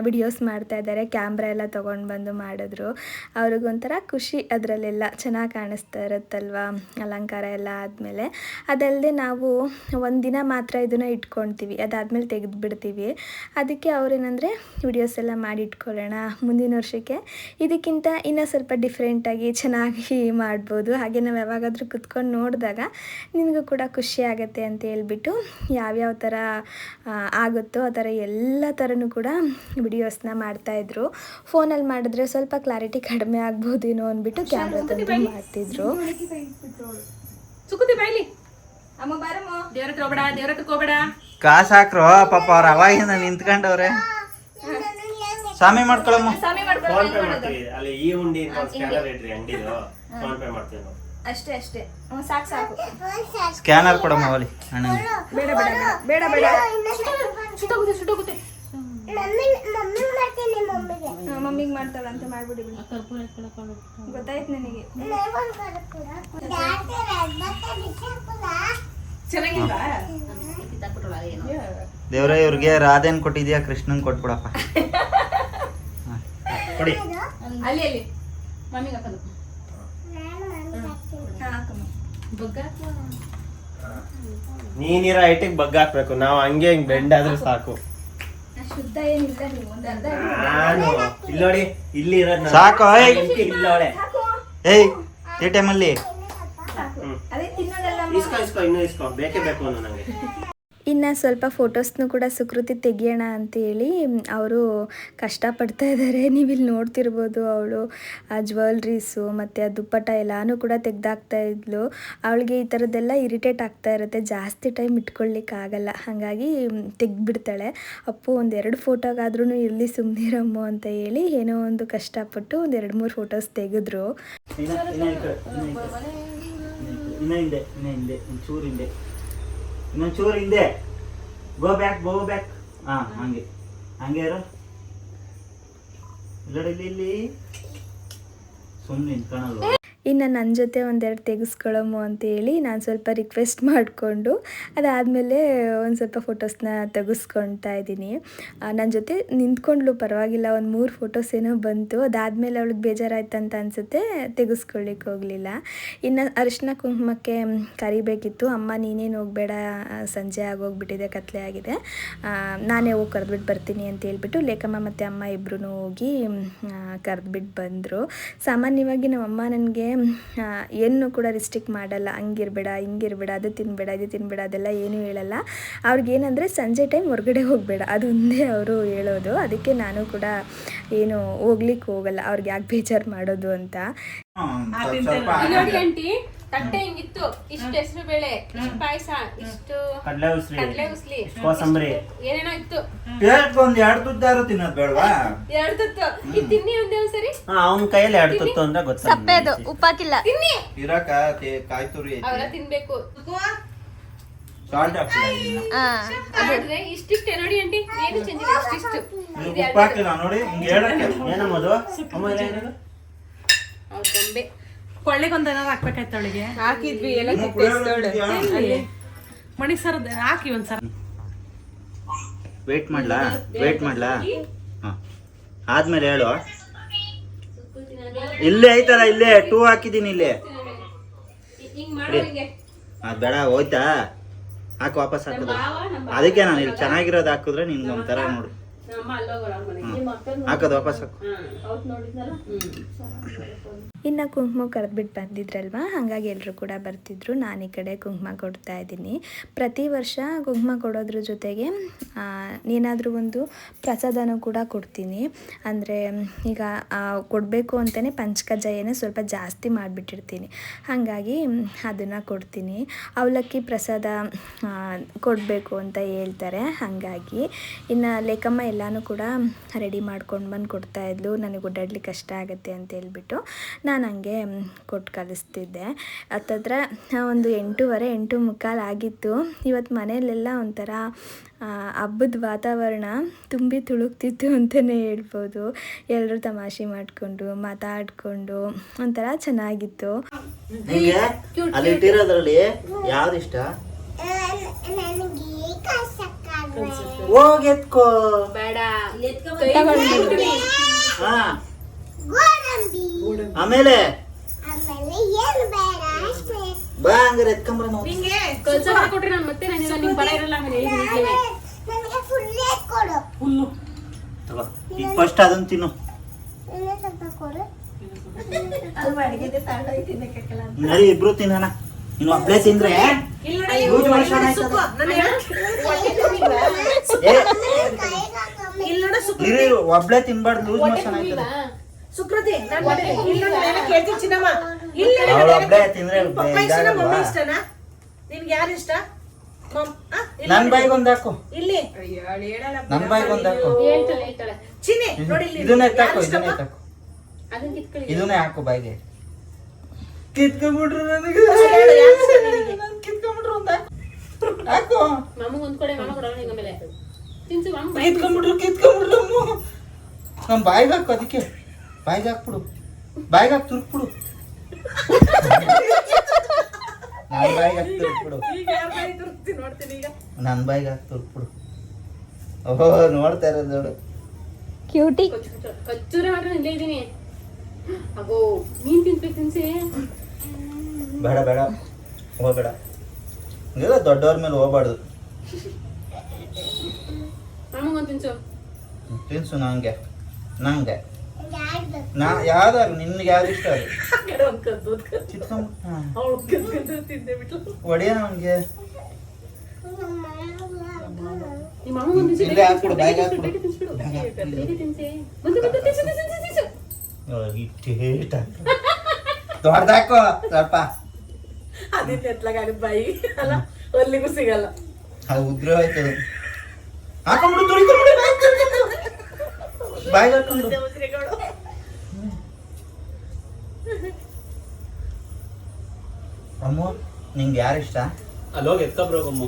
ವಿಡಿಯೋಸ್ ಮಾಡ್ತಾಯಿದ್ದಾರೆ. ಕ್ಯಾಮ್ರಾ ಎಲ್ಲ ತೊಗೊಂಡು ಬಂದು ಮಾಡಿದ್ರು. ಅವ್ರಿಗೊಂಥರ ಖುಷಿ, ಅದರಲ್ಲೆಲ್ಲ ಚೆನ್ನಾಗಿ ಕಾಣಿಸ್ತಾ ಇರುತ್ತಲ್ವ ಅಲಂಕಾರ ಎಲ್ಲ ಆದಮೇಲೆ. ಅದಲ್ಲದೆ ನಾವು ಒಂದಿನ ಮಾತ್ರ ಇದನ್ನು ಇಟ್ಕೊಳ್ತೀವಿ, ಅದಾದಮೇಲೆ ತೆಗೆದುಬಿಡ್ತೀವಿ. ಅದಕ್ಕೆ ಅವ್ರೇನಂದರೆ ವಿಡಿಯೋಸ್ ಎಲ್ಲ ಮಾಡಿ ಇಟ್ಕೊಳ್ಳೋಣ, ಮುಂದಿನ ವರ್ಷಕ್ಕೆ ಇದಕ್ಕಿಂತ ಇನ್ನೂ ಸ್ವಲ್ಪ ಡಿಫ್ರೆಂಟಾಗಿ ಚೆನ್ನಾಗಿ ಮಾಡ್ಬೋದು, ಹಾಗೆ ನಾವು ಯಾವಾಗಾದರೂ ಕುತ್ಕೊಂಡು ನೋಡಿದಾಗ ನಿನಗೂ ಕೂಡ ಖುಷಿ ಆಗುತ್ತೆ ಅಂತ ಹೇಳ್ಬಿಟ್ಟು ಯಾವ್ಯಾವ ಥರ ಆಗುತ್ತೋ ಆ ಥರ ಎಲ್ಲ ಥರನೂ ಕೂಡ ವಿಡಿಯೋಸ್ನ ಮಾಡ್ತಾಯಿದ್ರು. ಫೋನಲ್ಲಿ ಮಾಡಿದ್ರೆ ಸ್ವಲ್ಪ ಕ್ಲಾರಿಟಿ ಕಡಿಮೆ ಆಗ್ಬೋದೇನೋ ಅಂದ್ಬಿಟ್ಟು ಕ್ಯಾಮ್ರಾ ತಂದು ಮಾಡ್ತಿದ್ರು. ಸುಕುತಿ ಬಾಯ್ಲಿ. ಅಮ್ಮ ಬಾರಮ್ಮ. ದೇವ್ರ ಹತ್ರ ಹೋಗ್ಬೇಡ, ದೇವ್ರ ಹತ್ರ ಹೋಗ್ಬೇಡ. ಕಾಸು ಹಾಕ್ರೋ ಪಾಪ ಅವ್ರ ಅವಾಗಿಂದ ನಿಂತ್ಕೊಂಡವ್ರೆ. ಸ್ವಾಮಿ ಮಾಡ್ಕೊಳಮ್ಮ. ಸ್ವಾಮಿ ಫೋನ್ ಪೇ ಮಾಡ್ತೀವಿ ಅಲ್ಲಿ ಈ ಉಂಡಿ ಸ್ಕ್ಯಾನರ್ ಇಟ್ರಿ ಅಂಗಡಿದು ಫೋನ್ ಪೇ ಮಾಡ್ತೀವಿ ನಾವು. ಅಷ್ಟೇ ಅಷ್ಟೇ. ಸಾಕು ಸಾಕು. ಸ್ಕ್ಯಾನರ್ ಕೊಡಮ್ಮ ಅವಲಿ ಅಣ್ಣ. ಬೇಡ ಬೇಡ ಬೇಡ ಬೇಡ. ಸುಟ್ಟೋಗುತ್ತೆ ಸುಟ್ಟೋಗುತ್ತೆ. ಮಮ್ಮಿಗೆ ಮಾಡ್ತಾಳಂತೆ ಮಾಡ್ಬಿಡಿ ಬಿಡಿ. ಗೊತ್ತಾಯ್ತು ನನಗೆ. ಚೆನ್ನಾಗಿಲ್ವಾ? ದೇವ್ರ ಇವ್ರಿಗೆ ರಾಧೇನ್ ಕೊಟ್ಟಿದ್ಯಾ ಕೃಷ್ಣನ್ ಕೊಟ್ಬಿಡಪ್ಪ. ಕೊಡಿ. ಅಲ್ಲಿ ಅಲ್ಲಿ ಮಮ್ಮಿಗೆ ಹಾಕೋದು. ನೀನಿರೋ ಐಟಿಗೆ ಬಗ್ಗ ಹಾಕ್ಬೇಕು, ನಾವು ಹಂಗೆ ಹಿಂಗ್ ಬೆಂಡ್ ಆದ್ರೆ ಸಾಕು. ಶುದ್ಧ ಏನಿಲ್ಲ ನೀವು ಒಂದು ಅರ್ಧ ನಾನು ಇಲ್ಲಿ ನೋಡಿ, ಇಲ್ಲಿ ಇರೋದು ಸಾಕು, ಏಯ್. ಇಲ್ಲವಳೆ. ಏಯ್ ಈ ಟೈಮಲ್ಲಿ ಅದೇ ತಿನ್ನೋದಲ್ಲ. ಇಸ್ಕೋ ಇನ್ನೂ ಇಸ್ಕೋ, ಬೇಕೇ ಬೇಕು ಅನ್ನೋ ನಂಗೆ. ಇನ್ನು ಸ್ವಲ್ಪ ಫೋಟೋಸ್ನು ಕೂಡ ಸುಕೃತಿ ತೆಗಿಯೋಣ ಅಂತೇಳಿ ಅವರು ಕಷ್ಟಪಡ್ತಾ ಇದ್ದಾರೆ. ನೀವಿಲ್ಲಿ ನೋಡ್ತಿರ್ಬೋದು, ಅವಳು ಆ ಜ್ಯುವೆಲ್ರೀಸು ಮತ್ತು ಆ ದುಪ್ಪಟ್ಟ ಎಲ್ಲನೂ ಕೂಡ ತೆಗ್ದಾಕ್ತಾ ಇದ್ಲು. ಅವಳಿಗೆ ಈ ಥರದ್ದೆಲ್ಲ ಇರಿಟೇಟ್ ಆಗ್ತಾ ಇರುತ್ತೆ, ಜಾಸ್ತಿ ಟೈಮ್ ಇಟ್ಕೊಳ್ಳಿಕ್ಕಾಗಲ್ಲ, ಹಾಗಾಗಿ ತೆಗ್ದುಬಿಡ್ತಾಳೆ. ಅಪ್ಪು ಒಂದೆರಡು ಫೋಟೋಗಾದ್ರೂ ಇರಲಿ ಸುಮ್ಮನಿರಮ್ಮು ಅಂತ ಹೇಳಿ ಏನೋ ಒಂದು ಕಷ್ಟಪಟ್ಟು ಒಂದು 2-3 ಫೋಟೋಸ್ ತೆಗೆದ್ರು. ಇನ್ನೊಂಚೂರು ಹಿಂದೆ ಗೋ ಬ್ಯಾಕ್ ಹಾ ಹಂಗೆ ಹಂಗೆ ಇರೋ. ಇಲ್ಲಿ ಸುಮ್ಮನೆ ನಿಂತ್ಕೊಳ್ಳಲ್ಲ. ಇನ್ನು ನನ್ನ ಜೊತೆ ಒಂದೆರಡು ತೆಗೆಸ್ಕೊಳ್ಳೋಮು ಅಂತೇಳಿ ನಾನು ಸ್ವಲ್ಪ ರಿಕ್ವೆಸ್ಟ್ ಮಾಡಿಕೊಂಡು ಅದಾದಮೇಲೆ ಒಂದು ಸ್ವಲ್ಪ ಫೋಟೋಸ್ನ ತೆಗೆಸ್ಕೊಳ್ತಾ ಇದ್ದೀನಿ. ನನ್ನ ಜೊತೆ ನಿಂತ್ಕೊಂಡ್ಲು, ಪರವಾಗಿಲ್ಲ, ಒಂದು 3 ಫೋಟೋಸ್ ಏನೋ ಬಂತು. ಅದಾದಮೇಲೆ ಅವಳಿಗೆ ಬೇಜಾರಾಯ್ತು ಅಂತ ಅನಿಸುತ್ತೆ, ತೆಗೆಸ್ಕೊಳ್ಳಿಕ್ಕೆ ಹೋಗಲಿಲ್ಲ. ಇನ್ನು ಅರಿಶಿನ ಕುಂಕುಮಕ್ಕೆ ಕರಿಬೇಕಿತ್ತು. ಅಮ್ಮ ನೀನೇನು ಹೋಗಬೇಡ, ಸಂಜೆ ಆಗೋಗ್ಬಿಟ್ಟಿದೆ, ಕತ್ಲೆ ಆಗಿದೆ, ನಾನೇ ಹೋಗಿ ಕರೆದ್ಬಿಟ್ಟು ಬರ್ತೀನಿ ಅಂತ ಹೇಳ್ಬಿಟ್ಟು ಲೇಖಮ್ಮ ಮತ್ತು ಅಮ್ಮ ಇಬ್ಬರೂ ಹೋಗಿ ಕರೆದ್ಬಿಟ್ಟು ಬಂದರು. ಸಾಮಾನ್ಯವಾಗಿ ನಮ್ಮಮ್ಮ ನನಗೆ ಏನು ಕೂಡ ರಿಸ್ಟ್ರಿಕ್ಟ್ ಮಾಡಲ್ಲ, ಹಂಗಿರಬೇಡ ಹಿಂಗಿರಬೇಡ, ಅದು ತಿನ್ನಬೇಡ ಇದು ತಿನ್ನಬೇಡ ಅದೆಲ್ಲ ಏನೂ ಹೇಳಲ್ಲ. ಅವ್ರಿಗೇನಂದರೆ ಸಂಜೆ ಟೈಮ್ ಹೊರಗಡೆ ಹೋಗಬೇಡ, ಅದು ಒಂದೇ ಅವರು ಹೇಳೋದು. ಅದಕ್ಕೆ ನಾನು ಕೂಡ ಏನು ಹೋಗ್ಲಿಕ್ಕೆ ಹೋಗಲ್ಲ, ಅವ್ರಿಗೆ ಯಾಕೆ ಬೇಜಾರು ಮಾಡೋದು ಅಂತ. ಇಲ್ಲಿ ನೋಡಿ ಆಂಟಿ, ತಟ್ಟೆ ಹಿಂಗಿತ್ತು, ಇಷ್ಟು ಹೆಸರು ಬೇಳೆ, ಇಷ್ಟು ಪಾಯಸ, ಇಷ್ಟು ಕಡಲೆ ಉಸ್ಲಿ, ಕೋಸಂಬರಿ, ಏನೇನೋ ಇತ್ತು. ಒಂದ್ 2 ತುತ್ತಾರು ತಿನ್ನೋದು ಬೇಡವಾ? 2 ತುತ್ತು ಇದು ತಿನ್ನಿ ಒಂದೇ ಒಂದ್ಸರಿ. ಅವನ ಕೈಯಲ್ಲಿ 2 ತುತ್ತು ಅಂದ್ರೆ ಗೊತ್ತಾಗ. ಸಪ್ಪೆದು ಉಪ್ಪಾಕಿಲ್ಲ. ತಿನ್ನಿ, ಇರಾಕ ಕಾಯಿ ತುರಿ ಅವೆಲ್ಲ ತಿನ್ಬೇಕು. ಸಾಲ್ಟ್ ಹಾಕ್ತಿಲ್ಲ, ಆದ್ರೆ ಇಷ್ಟಿಷ್ಟೇ ನೋಡಿ ಆಂಟಿ, ಏನು ಚೇಂಜ್ ಇಲ್ಲ, ಇಷ್ಟಿಷ್ಟು. ಉಪ್ಪು ಹಾಕಿಲ್ಲ ನೋಡಿ. ಹಿಂಗೆ ಹೇಳಕ್ಕೆ ಏನಮ್ಮದು ಅಮ್ಮ ಏನದು? ಅವ್ರ ಗೊಂಬೆ ಕೊಳ್ಳೆಗೊಂದು ಏನಾರು ಹಾಕ್ಬೇಕಾಯ್ತು ಅವಳಿಗೆ. ಹಾಕಿದ್ವಿ ಎಲ್ಲ ಮಣಿ ಸರ್ ಹಾಕಿ ಒಂದ್ಸರ. ವೇಟ್ ಮಾಡ್ಲಾ ಹಾ ಆದ್ಮೇಲೆ ಹೇಳು. ಇಲ್ಲೇ ಐತಲ್ಲ, ಇಲ್ಲೇ 2 ಹಾಕಿದ್ದೀನಿ, ಇಲ್ಲೇ. ಹಿಂಗ್ ಮಾಡೋ ಹಿಂಗೆ. ಅದ್ ಬೇಡ, ಹೋಯ್ತಾ? ಹಾಕು, ವಾಪಸ್ ಹಾಕೋದು. ಅದಕ್ಕೆ ನಾನು ಇಲ್ಲಿ ಚೆನ್ನಾಗಿರೋದು ಹಾಕಿದ್ರೆ ನಿನ್ಗೆ ಒಂಥರ ನೋಡು. ನಮ್ಮ ಅಲ್ಲೋಗೋರ ಅವ್ರ ಮನೆಗೆ ಹಾಕೋದು ವಾಪಸ್ ಹಾಕು. ಇನ್ನು ಕುಂಕುಮ ಕರೆದ್ಬಿಟ್ಟು ಬಂದಿದ್ರಲ್ವ, ಹಾಗಾಗಿ ಎಲ್ಲರೂ ಕೂಡ ಬರ್ತಿದ್ರು. ನಾನು ಈ ಕಡೆ ಕುಂಕುಮ ಕೊಡ್ತಾ ಇದ್ದೀನಿ. ಪ್ರತಿ ವರ್ಷ ಕುಂಕುಮ ಕೊಡೋದ್ರ ಜೊತೆಗೆ ಏನಾದರೂ ಒಂದು ಪ್ರಸಾದನೂ ಕೂಡ ಕೊಡ್ತೀನಿ. ಅಂದರೆ ಈಗ ಕೊಡಬೇಕು ಅಂತಲೇ ಪಂಚಕಜ್ಜಾಯನ ಸ್ವಲ್ಪ ಜಾಸ್ತಿ ಮಾಡಿಬಿಟ್ಟಿರ್ತೀನಿ, ಹಾಗಾಗಿ ಅದನ್ನು ಕೊಡ್ತೀನಿ. ಅವಲಕ್ಕಿ ಪ್ರಸಾದ ಕೊಡಬೇಕು ಅಂತ ಹೇಳ್ತಾರೆ, ಹಾಗಾಗಿ ಇನ್ನು ಲೇಖಮ್ಮ ಎಲ್ಲನೂ ಕೂಡ ರೆಡಿ ಮಾಡ್ಕೊಂಡು ಬಂದು ಕೊಡ್ತಾಯಿದ್ಲು. ನನಗೆ ಓಡಾಡ್ಲಿಕ್ಕೆ ಕಷ್ಟ ಆಗುತ್ತೆ ಅಂತ ಹೇಳ್ಬಿಟ್ಟು ನಾನು ಹಂಗೆ ಕೊಟ್ಟು ಕಲಿಸ್ತಿದ್ದೆ. ಹತ್ತತ್ರ ಒಂದು 8:15 ಆಗಿತ್ತು. ಇವತ್ತು ಮನೆಯಲ್ಲೆಲ್ಲ ಒಂಥರ ಹಬ್ಬದ ವಾತಾವರಣ ತುಂಬಿ ತುಳುಕ್ತಿತ್ತು ಅಂತಲೇ ಹೇಳ್ಬೋದು. ಎಲ್ಲರೂ ತಮಾಷೆ ಮಾಡಿಕೊಂಡು ಮಾತಾಡಿಕೊಂಡು ಒಂಥರ ಚೆನ್ನಾಗಿತ್ತು. ಅಲ್ಲಿ ಇಟ್ಟಿರೋದ್ರಲ್ಲಿ ಯಾವ್ದು ಇಷ್ಟ? ಹೋಗಿ ಎತ್ಕೋ. ಬೇಡ, ಹಾ ಆಮೇಲೆ ಬಾ, ಹಂಗಾರೆ ಎತ್ಕೊಂಬರ. ಕಳ್ಸೋಕೆ ಕೊಟ್ರೆ ನಾನು ಮತ್ತೆ ನಾನು ನಿಮ್ಗೆ ಬರ ಇರಲ್ಲ. ಆಮೇಲೆ ಹುಲ್ಲು ತಗೋ, ಈಗ ಫಸ್ಟ್ ಅದನ್ನ ತಿನ್ನು. ನಡಿ ಇಬ್ರು ತಿನ್ನೋಣ. ಇನ್ನು ಒಬ್ಳೆ ತಿಂದ್ರೆ ಲೂಸ್ ಮೋಷನ್ ಆಯ್ತದೆ. ಒಬ್ಳೆ ತಿನ್ಬಾರ್ದು, ಲೂಸ್ ಮೋಷನ್ ಆಯ್ತದೆ. ಸುಕೃತಿ ನಾನು ಇಲ್ಲಿ ನಾನು ಕೇಳ್ತೀನಿ ಚಿನ್ನಮ್ಮ ಇಲ್ಲಿ ಅವಳು ಒಬ್ಬಳೇ ತಿಂದ್ರೆ ಪಪ್ಪ ಇಷ್ಟನಾ ಮಮ್ಮಿ ಇಷ್ಟನಾ ನಿನ್ಗೆ ಯಾರು ಇಷ್ಟ ನನ್ ಬಾಯಿಗೆ ಒಂದ್ ಹಾಕು ಇಲ್ಲಿ ನನ್ ಬಾಯಿಗೆ ಒಂದ್ ಹಾಕು ಹೇಳ್ತಾಳೆ ಚಿನ್ನಿ ನೋಡಿ ಇಲ್ಲಿ ಇದನ್ನೇ ತಾಕು ಇದನ್ನೇ ತಾಕು ಅದನ್ನ ಕಿತ್ಕೊಳ್ಳಿ ಇದನ್ನೇ ಹಾಕು ಬಾಯಿಗೆ ಕಿತ್ಕೊಂಡ್ಬಿಟ್ರು ನನಗೆ ನಾನ್ ಕಿತ್ಕೊಂಡ್ಬಿಟ್ರು ಒಂದ್ ಹಾಕು ಮಾಮಗ್ ಒಂದ್ ಕೊಡೆ ಮಾಮ ಕೊಡೋಣ ಹಿಂಗ ಮೇಲೆ ತಿನ್ಸು ಮಾಮ ಕಿತ್ಕೊಂಡ್ಬಿಟ್ರು ನಮ್ ಬಾಯಿಗೆ ಹಾಕು ಅದಕ್ಕೆ ಬಾಯಿಗೆ ಹಾಕ್ಬಿಡು ಬಾಯಿಗೆ ಹಾಕಿ ತುರ್ಕ್ಬಿಡು ನನ್ ಬಾಯಿಗೆ ಹಾಕಿ ತುರ್ಕ್ಬಿಡು ನೋಡ್ತೀನಿ ಈಗ ನನ್ ಬಾಯಿಗೆ ಹಾಕಿ ತುರ್ಕ್ಬಿಡು ಓಹೋ ನೋಡ್ತಾ ಇರೋದು ನೋಡು ಕ್ಯೂಟಿ. ಕಚ್ಚೂರ ಮಾಡ್ರೆ ಇಲ್ಲೇ ಇದೀನಿ ಅಗೋ ನೀನ್ ತಿನ್ಬೇಕು ತಿನ್ಸಿ ಬೇಡ ಬೇಡ ಹೋಗ್ಬೇಡ ಇದೆಲ್ಲ ದೊಡ್ಡವ್ರ ಮೇಲೆ ಹೋಗ್ಬಾರ್ದು. ಮಾಮಗೊಂದು ತಿನ್ಸು ತಿನ್ಸು ನಂಗೆ ನಾ ಯಾವ್ದಾರು ನಿನ್ಗೆ ಯಾವ್ದು ಇಷ್ಟ ಅದು ಒಡೆಯ ನನ್ಗೆ ನಿಮ್ಮ ಮಾಮಗೊಂದು ತಿನ್ಸಿ ಇಲ್ಲೇ ಹಾಕ್ಬಿಡು ಬಾಯಿಗೆ ಹಾಕ್ಬಿಡು ಬೇಗ ತಿನ್ಸಿ ಬಂದು ತಿನ್ಸು ತಿನ್ಸು ದೊಡ್ಡದಾಕೋ ಸ್ವಲ್ಪ ಅದಿನ್ನ ಎತ್ಲಾಗದ ಬಾಯಿ ಅಲ್ಲ ಅಲ್ಲಿಗೂ ಸಿಗಲ್ಲ ಅದು ಉದ್ರ ಹೋಯ್ತದೆ ಹಾಕೊಂಡ್ಬಿಡು ತುರಿಕೊಂಡ್ಬಿಡು ಬಾಯಿಗೆ ಹಾಕೊಂಡು ಅಮ್ಮ ನಿಂಗೆ ಯಾರು ಇಷ್ಟ ಅಲ್ಲಿ ಹೋಗಿ ಎತ್ಕೊಬ್ರಮ್ಮ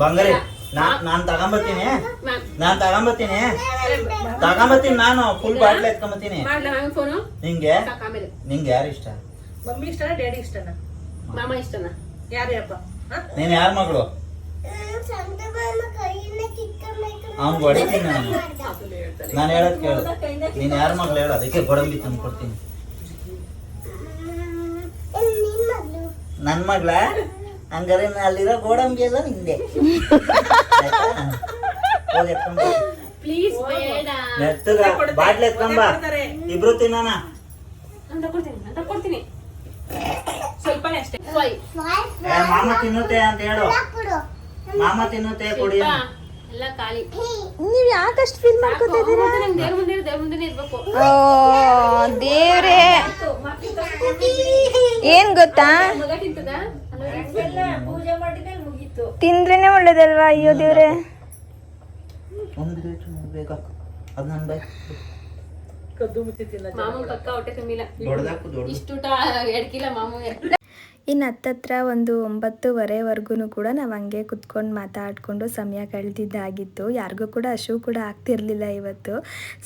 ಬಂಗಾರಿ ನಾನ್ ತಗೊಂಬತ್ತೀನಿ ನಾನು ಫುಲ್ ಬಾಟ್ಲ್ ಎತ್ಕೊಂಬತ್ತೀನಿ ಮಾಡ್ಲಾ ಮಾಮನ್ ಫೋನು ನಿಂಗೆ ಸಾಕು ಆಮೇಲೆ ನಿಂಗೆ ಯಾರು ಇಷ್ಟ ಮಮ್ಮಿ ಇಷ್ಟನಾ ಡ್ಯಾಡಿ ಇಷ್ಟನಾ ಮಾಮ ಇಷ್ಟನಾ ಯಾರ್ಯಪ್ಪ ನೀನ್ ಯಾರ ಮಗಳು ಅವ್ನ್ ಹೊಡಿತೀನಿ ನಾನು ಹೇಳೋದ್ ಕೇಳು ನೀನ್ ಯಾರ ಮಗಳು ಹೇಳು ಅದಕ್ಕೆ ಗೋಡಂಬಿ ತಂದು ಕೊಡ್ತೀನಿ ನನ್ ಮಗ್ಳ ಹಂಗಾರೆ ಅಲ್ಲಿರೋ ಗೋಡಂಬಿ ಎಲ್ಲ ನಿಂದೆ ಹೋಗಿ ಎತ್ಕೊಂಬ ಪ್ಲೀಸ್ ಬೇಡ ಮೆತ್ತಗ ಬಾಟ್ಲಿ ಎತ್ಕೊಂಬ ಇಬ್ರು ತಿನ್ನೋಣ ನಾನು ತಗೊಳ್ತೀನಿ ಸ್ವಲ್ಪನೇ ಅಷ್ಟೇ ಮಾಮ ತಿನ್ನುತ್ತೆ ಅಂತ ಹೇಳು ಮಾಮ ತಿನ್ನುತ್ತೆ ಕೊಡಿ ಎಲ್ಲ ಖಾಲಿ ನೀವ್ ಯಾಕಷ್ಟು ಫೀಲ್ ಮಾಡ್ಕೊತಾ ಇದೀರಾ? ದೇವ್ರ ಮುಂದೆ ಇರ್ಬೇಕು ಓ ದೇವ್ರೇ, ಏನ್ ಗೊತ್ತಾ, ಮಗ ತಿಂತದ ಪೂಜೆ ಮಾಡಿದ್ರೆ ಮುಗೀತು. ತಿಂದ್ರೇನೆ ಒಳ್ಳೇದಲ್ವಾ? ಅಯ್ಯೋ ದೇವ್ರೆ, ಬೇಗ ಅದ್ ನನ್ ಬೈ ಕದ್ದು ಮುಚ್ಚಿತಿಲ್ಲ ಮಾಮೂಲ್ ಪಕ್ಕ ಹೊಟ್ಟೆ ತುಂಬಿಲ್ಲ ದೊಡ್ಡದಾಕು ದೊಡ್ಡ ಇಷ್ಟು ಊಟ ಎಡ್ಕಿಲ್ಲ ಮಾಮೂಲ್ ಇನ್ನು ಹತ್ತತ್ರ ಒಂದು 9:30ವರೆಗೂ ಕೂಡ ನಾವು ಹಂಗೆ ಕುತ್ಕೊಂಡು ಮಾತಾಡಿಕೊಂಡು ಸಮಯ ಕಳೆದಿದ್ದಾಗಿತ್ತು. ಯಾರಿಗೂ ಕೂಡ ಹಸಿವು ಕೂಡ ಆಗ್ತಿರ್ಲಿಲ್ಲ ಇವತ್ತು.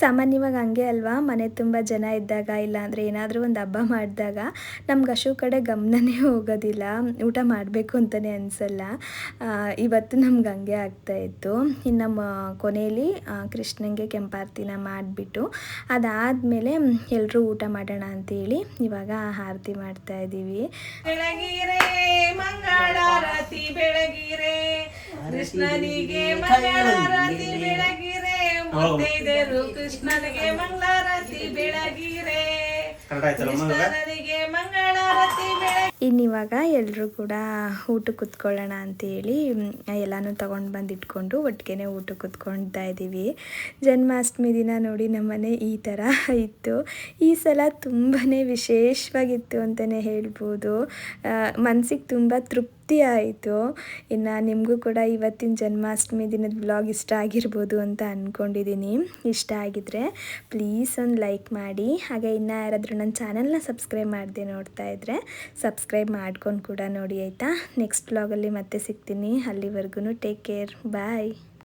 ಸಾಮಾನ್ಯವಾಗಿ ಹಂಗೆ ಅಲ್ವಾ, ಮನೆ ತುಂಬ ಜನ ಇದ್ದಾಗ ಇಲ್ಲಾಂದರೆ ಏನಾದರೂ ಒಂದು ಹಬ್ಬ ಮಾಡಿದಾಗ ನಮ್ಗೆ ಹಸಿವು ಕಡೆ ಗಮನನೇ ಹೋಗೋದಿಲ್ಲ, ಊಟ ಮಾಡಬೇಕು ಅಂತಲೇ ಅನಿಸಲ್ಲ. ಇವತ್ತು ನಮ್ಗೆ ಹಂಗೆ ಆಗ್ತಾಯಿತ್ತು. ಇನ್ನು ನಮ್ಮ ಕೊನೆಯಲ್ಲಿ ಕೃಷ್ಣಂಗೆ ಕೆಂಪಾರತಿನ ಮಾಡಿಬಿಟ್ಟು ಅದಾದಮೇಲೆ ಎಲ್ಲರೂ ಊಟ ಮಾಡೋಣ ಅಂತೇಳಿ ಇವಾಗ ಆರತಿ ಮಾಡ್ತಾಯಿದ್ದೀವಿ. ಬೆಳಗಿರೆ ಮಂಗಳಾರತಿ ಬೆಳಗಿರೆ ಕೃಷ್ಣನಿಗೆ ಮಂಗಳಾರತಿ ಬೆಳಗಿರೆ ಮುತ್ತೈದೆಯರು ಕೃಷ್ಣನಿಗೆ ಮಂಗಳಾರತಿ ಬೆಳಗಿರೆ ಕೃಷ್ಣನಿಗೆ ಮಂಗಳಾರತಿ ಬೆಳಗಿರೆ. ಇನ್ನಿವಾಗ ಎಲ್ಲರೂ ಕೂಡ ಊಟಕ್ಕೆ ಕುತ್ಕೊಳ್ಳೋಣ ಅಂತೇಳಿ ಎಲ್ಲನೂ ತೊಗೊಂಡು ಬಂದು ಇಟ್ಕೊಂಡು ಒಟ್ಟಿಗೆ ಊಟಕ್ಕೆ ಕುತ್ಕೊಳ್ತಾ ಇದ್ದೀವಿ. ಜನ್ಮಾಷ್ಟಮಿ ದಿನ ನೋಡಿ ನಮ್ಮನೆ ಈ ಥರ ಇತ್ತು. ಈ ಸಲ ತುಂಬಾ ವಿಶೇಷವಾಗಿತ್ತು ಅಂತಲೇ ಹೇಳ್ಬೋದು. ಮನಸ್ಸಿಗೆ ತುಂಬ ತೃಪ್ತಿ ಆಯಿತು. ಇನ್ನು ನಿಮಗೂ ಕೂಡ ಇವತ್ತಿನ ಜನ್ಮಾಷ್ಟಮಿ ದಿನದ ಬ್ಲಾಗ್ ಇಷ್ಟ ಆಗಿರ್ಬೋದು ಅಂತ ಅಂದ್ಕೊಂಡಿದ್ದೀನಿ. ಇಷ್ಟ ಆಗಿದ್ರೆ ಪ್ಲೀಸ್ ಒಂದು ಲೈಕ್ ಮಾಡಿ, ಹಾಗೆ ಇನ್ನೂ ಯಾರಾದರೂ ನನ್ನ ಚಾನಲ್ನ ಸಬ್ಸ್ಕ್ರೈಬ್ ಮಾಡದೆ ನೋಡ್ತಾ ಇದ್ದರೆ ಸಬ್ಸ್ಕ್ರೈಬ್ ಮಾಡ್ಕೊಂಡು ಕೂಡ ನೋಡಿ ಆಯಿತಾ. ನೆಕ್ಸ್ಟ್ ಬ್ಲಾಗಲ್ಲಿ ಮತ್ತೆ ಸಿಗ್ತೀನಿ. ಅಲ್ಲಿವರೆಗೂ ಟೇಕ್ ಕೇರ್, ಬಾಯ್.